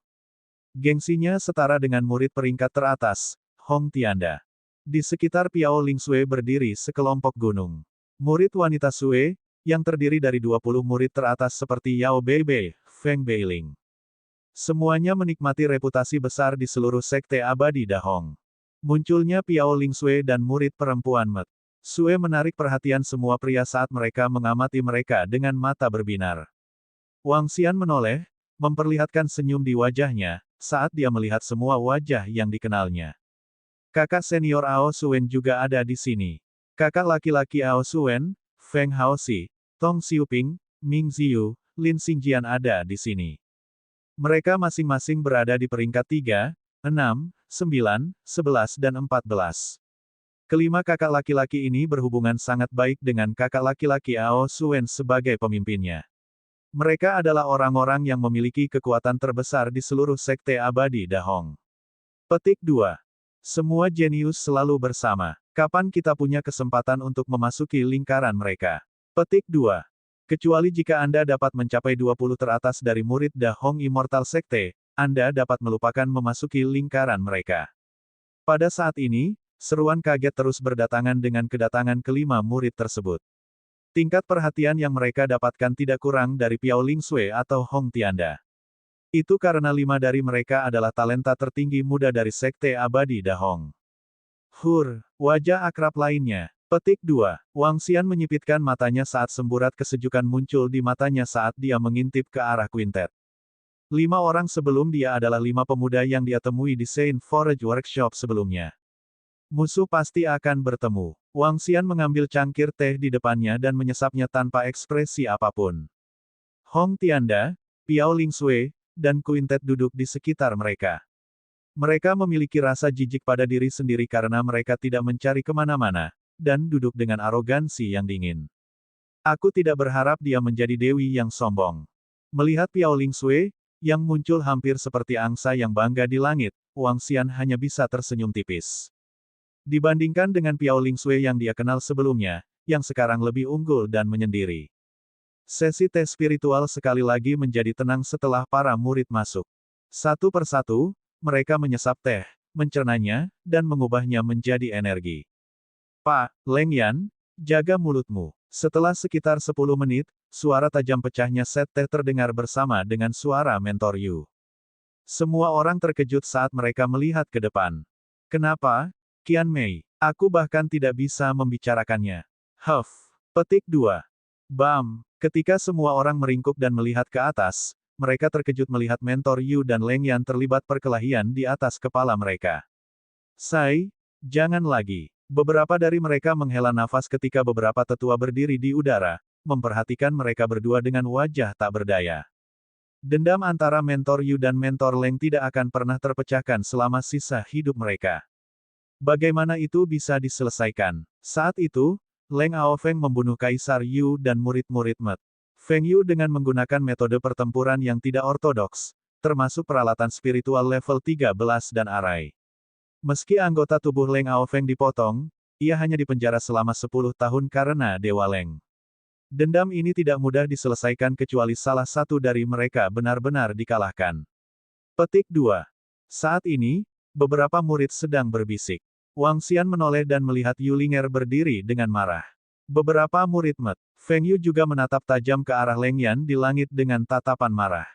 Gengsinya setara dengan murid peringkat teratas, Hong Tianda. Di sekitar Piao Lingsui berdiri sekelompok gunung. Murid wanita Sui, yang terdiri dari 20 murid teratas seperti Yao Beibei, Feng Beiling. Semuanya menikmati reputasi besar di seluruh sekte abadi Dahong. Munculnya Piao Lingsui dan murid perempuan Met Sui menarik perhatian semua pria saat mereka mengamati mereka dengan mata berbinar. Wang Xian menoleh, memperlihatkan senyum di wajahnya, saat dia melihat semua wajah yang dikenalnya. Kakak senior Ao Suen juga ada di sini. Kakak laki-laki Ao Suen, Feng Haoxi, Tong Xiuping, Ming Ziyu, Lin Xingjian ada di sini. Mereka masing-masing berada di peringkat 3, 6, 9, 11 dan 14. Kelima kakak laki-laki ini berhubungan sangat baik dengan kakak laki-laki Ao Suen sebagai pemimpinnya. Mereka adalah orang-orang yang memiliki kekuatan terbesar di seluruh sekte abadi Dahong. Petik 2. Semua jenius selalu bersama. Kapan kita punya kesempatan untuk memasuki lingkaran mereka? Petik 2. Kecuali jika Anda dapat mencapai 20 teratas dari murid Dahong Immortal Sekte, Anda dapat melupakan memasuki lingkaran mereka. Pada saat ini, seruan kaget terus berdatangan dengan kedatangan kelima murid tersebut. Tingkat perhatian yang mereka dapatkan tidak kurang dari Piao Lingsui atau Hong Tianda. Itu karena 5 dari mereka adalah talenta tertinggi muda dari Sekte Abadi Dahong. Wajah akrab lainnya. Petik 2. Wang Xian menyipitkan matanya saat semburat kesejukan muncul di matanya saat dia mengintip ke arah Quintet. 5 orang sebelum dia adalah 5 pemuda yang dia temui di Saint Forage Workshop sebelumnya. Musuh pasti akan bertemu. Wang Xian mengambil cangkir teh di depannya dan menyesapnya tanpa ekspresi apapun. Hong Tianda, Piao Lingsui, dan Quintet duduk di sekitar mereka. Mereka memiliki rasa jijik pada diri sendiri karena mereka tidak mencari kemana-mana, dan duduk dengan arogansi yang dingin. Aku tidak berharap dia menjadi dewi yang sombong. Melihat Piao Lingsui, yang muncul hampir seperti angsa yang bangga di langit, Wang Xian hanya bisa tersenyum tipis. Dibandingkan dengan Piao Lingsui yang dia kenal sebelumnya, yang sekarang lebih unggul dan menyendiri. Sesi tes spiritual sekali lagi menjadi tenang setelah para murid masuk. Satu persatu, mereka menyesap teh, mencernanya, dan mengubahnya menjadi energi. Pak, Leng Yan, jaga mulutmu. Setelah sekitar 10 menit, suara tajam pecahnya set teh terdengar bersama dengan suara mentor Yu. Semua orang terkejut saat mereka melihat ke depan. Kenapa? Qian Mei. Aku bahkan tidak bisa membicarakannya. Huff. Petik 2. Bam. Ketika semua orang meringkuk dan melihat ke atas, mereka terkejut melihat mentor Yu dan Leng Yan terlibat perkelahian di atas kepala mereka. Sai, jangan lagi. Beberapa dari mereka menghela nafas ketika beberapa tetua berdiri di udara, memperhatikan mereka berdua dengan wajah tak berdaya. Dendam antara mentor Yu dan mentor Leng tidak akan pernah terpecahkan selama sisa hidup mereka. Bagaimana itu bisa diselesaikan? Saat itu, Leng Aofeng membunuh Kaisar Yu dan murid-murid Met Feng Yu dengan menggunakan metode pertempuran yang tidak ortodoks, termasuk peralatan spiritual level 13 dan arai. Meski anggota tubuh Leng Aofeng dipotong, ia hanya dipenjara selama 10 tahun karena Dewa Leng. Dendam ini tidak mudah diselesaikan kecuali salah satu dari mereka benar-benar dikalahkan. Petik 2. Saat ini, beberapa murid sedang berbisik. Wang Xian menoleh dan melihat Yulinger berdiri dengan marah. Beberapa murid Met Feng Yu juga menatap tajam ke arah Leng Yan di langit dengan tatapan marah.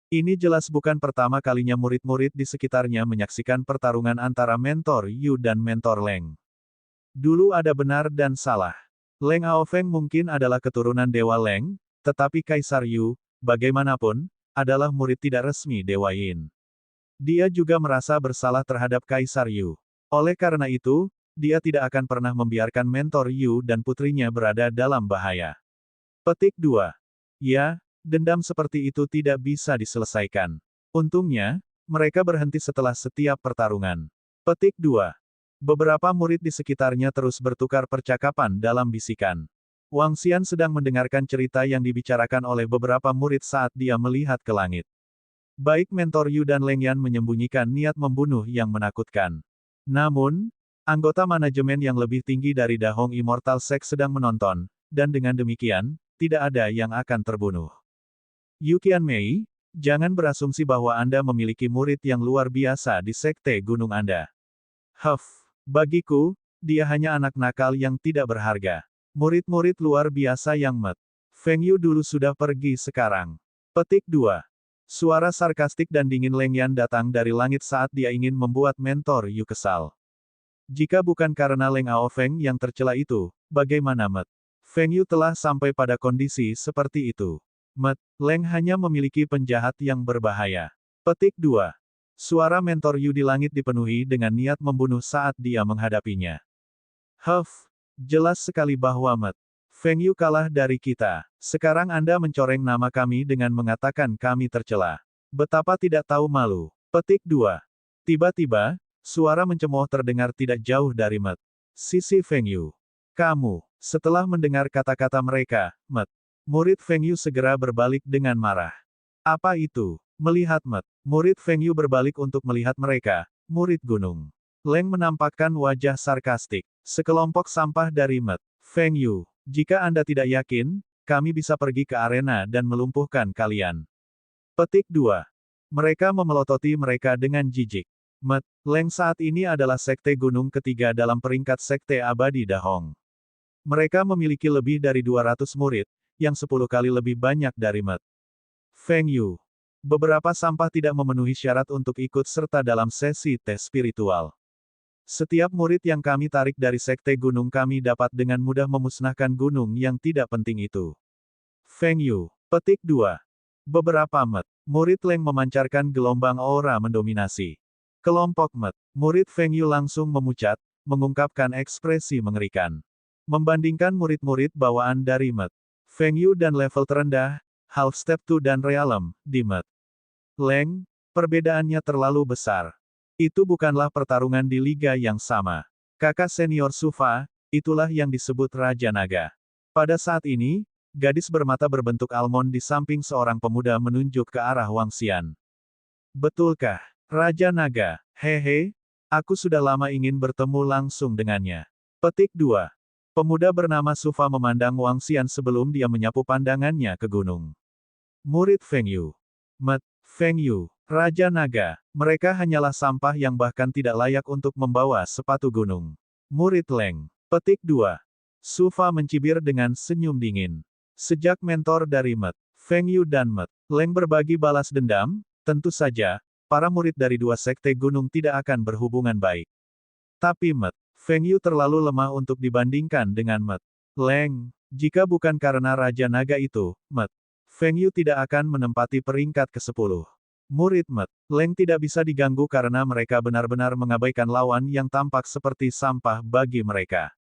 Ini jelas bukan pertama kalinya murid-murid di sekitarnya menyaksikan pertarungan antara mentor Yu dan mentor Leng. Dulu ada benar dan salah. Leng Aofeng mungkin adalah keturunan Dewa Leng, tetapi Kaisar Yu, bagaimanapun, adalah murid tidak resmi Dewa Yin. Dia juga merasa bersalah terhadap Kaisar Yu. Oleh karena itu, dia tidak akan pernah membiarkan mentor Yu dan putrinya berada dalam bahaya. Petik 2. Ya, dendam seperti itu tidak bisa diselesaikan. Untungnya, mereka berhenti setelah setiap pertarungan. Petik 2. Beberapa murid di sekitarnya terus bertukar percakapan dalam bisikan. Wang Xian sedang mendengarkan cerita yang dibicarakan oleh beberapa murid saat dia melihat ke langit. Baik mentor Yu dan Leng Yan menyembunyikan niat membunuh yang menakutkan. Namun, anggota manajemen yang lebih tinggi dari Dahong Immortal Sect sedang menonton, dan dengan demikian, tidak ada yang akan terbunuh. Yu Qianmei, jangan berasumsi bahwa Anda memiliki murid yang luar biasa di sekte gunung Anda. Bagiku, dia hanya anak nakal yang tidak berharga. Murid-murid luar biasa yang Met Feng Yu dulu sudah pergi sekarang. Petik 2. Suara sarkastik dan dingin Leng Yan datang dari langit saat dia ingin membuat mentor Yu kesal. Jika bukan karena Leng Aofeng yang tercela itu, bagaimana Met Feng Yu telah sampai pada kondisi seperti itu? Met Leng hanya memiliki penjahat yang berbahaya. Petik 2. Suara mentor Yu di langit dipenuhi dengan niat membunuh saat dia menghadapinya. Jelas sekali bahwa Met Feng Yu kalah dari kita. Sekarang Anda mencoreng nama kami dengan mengatakan kami tercela. Betapa tidak tahu malu. Petik 2. Tiba-tiba, suara mencemooh terdengar tidak jauh dari Met Sisi Feng Yu. Kamu. Setelah mendengar kata-kata mereka, Met murid Feng Yu segera berbalik dengan marah. Apa itu? Melihat Met murid Feng Yu berbalik untuk melihat mereka, murid gunung. Leng menampakkan wajah sarkastik. Sekelompok sampah dari Met Feng Yu. Jika Anda tidak yakin, kami bisa pergi ke arena dan melumpuhkan kalian. Petik 2. Mereka memelototi mereka dengan jijik. Met Leng saat ini adalah sekte gunung ketiga dalam peringkat sekte abadi Dahong. Mereka memiliki lebih dari 200 murid, yang 10 kali lebih banyak dari Met Feng Yu. Beberapa sampah tidak memenuhi syarat untuk ikut serta dalam sesi tes spiritual. Setiap murid yang kami tarik dari sekte gunung kami dapat dengan mudah memusnahkan gunung yang tidak penting itu. Feng Yu. Petik 2. Beberapa Met murid Leng memancarkan gelombang aura mendominasi. Kelompok Met murid Feng Yu langsung memucat, mengungkapkan ekspresi mengerikan. Membandingkan murid-murid bawaan dari Met Feng Yu dan level terendah, Half Step 2 dan Realm, di Met Leng, perbedaannya terlalu besar. Itu bukanlah pertarungan di liga yang sama. Kakak senior Sufa, itulah yang disebut Raja Naga. Pada saat ini, gadis bermata berbentuk almond di samping seorang pemuda menunjuk ke arah Wang Xian. Betulkah? Raja Naga, hehe, aku sudah lama ingin bertemu langsung dengannya. Petik 2. Pemuda bernama Sufa memandang Wang Xian sebelum dia menyapu pandangannya ke gunung. Murid Feng Yu. Met Feng Yu. Raja Naga, mereka hanyalah sampah yang bahkan tidak layak untuk membawa sepatu gunung. Murid Leng. Petik 2. Sufa mencibir dengan senyum dingin. Sejak mentor dari Met Feng Yu dan Met Leng berbagi balas dendam, tentu saja, para murid dari dua sekte gunung tidak akan berhubungan baik. Tapi Met Feng Yu terlalu lemah untuk dibandingkan dengan Met Leng. Jika bukan karena Raja Naga itu, Met Feng Yu tidak akan menempati peringkat ke-10. Murid Met Leng tidak bisa diganggu karena mereka benar-benar mengabaikan lawan yang tampak seperti sampah bagi mereka.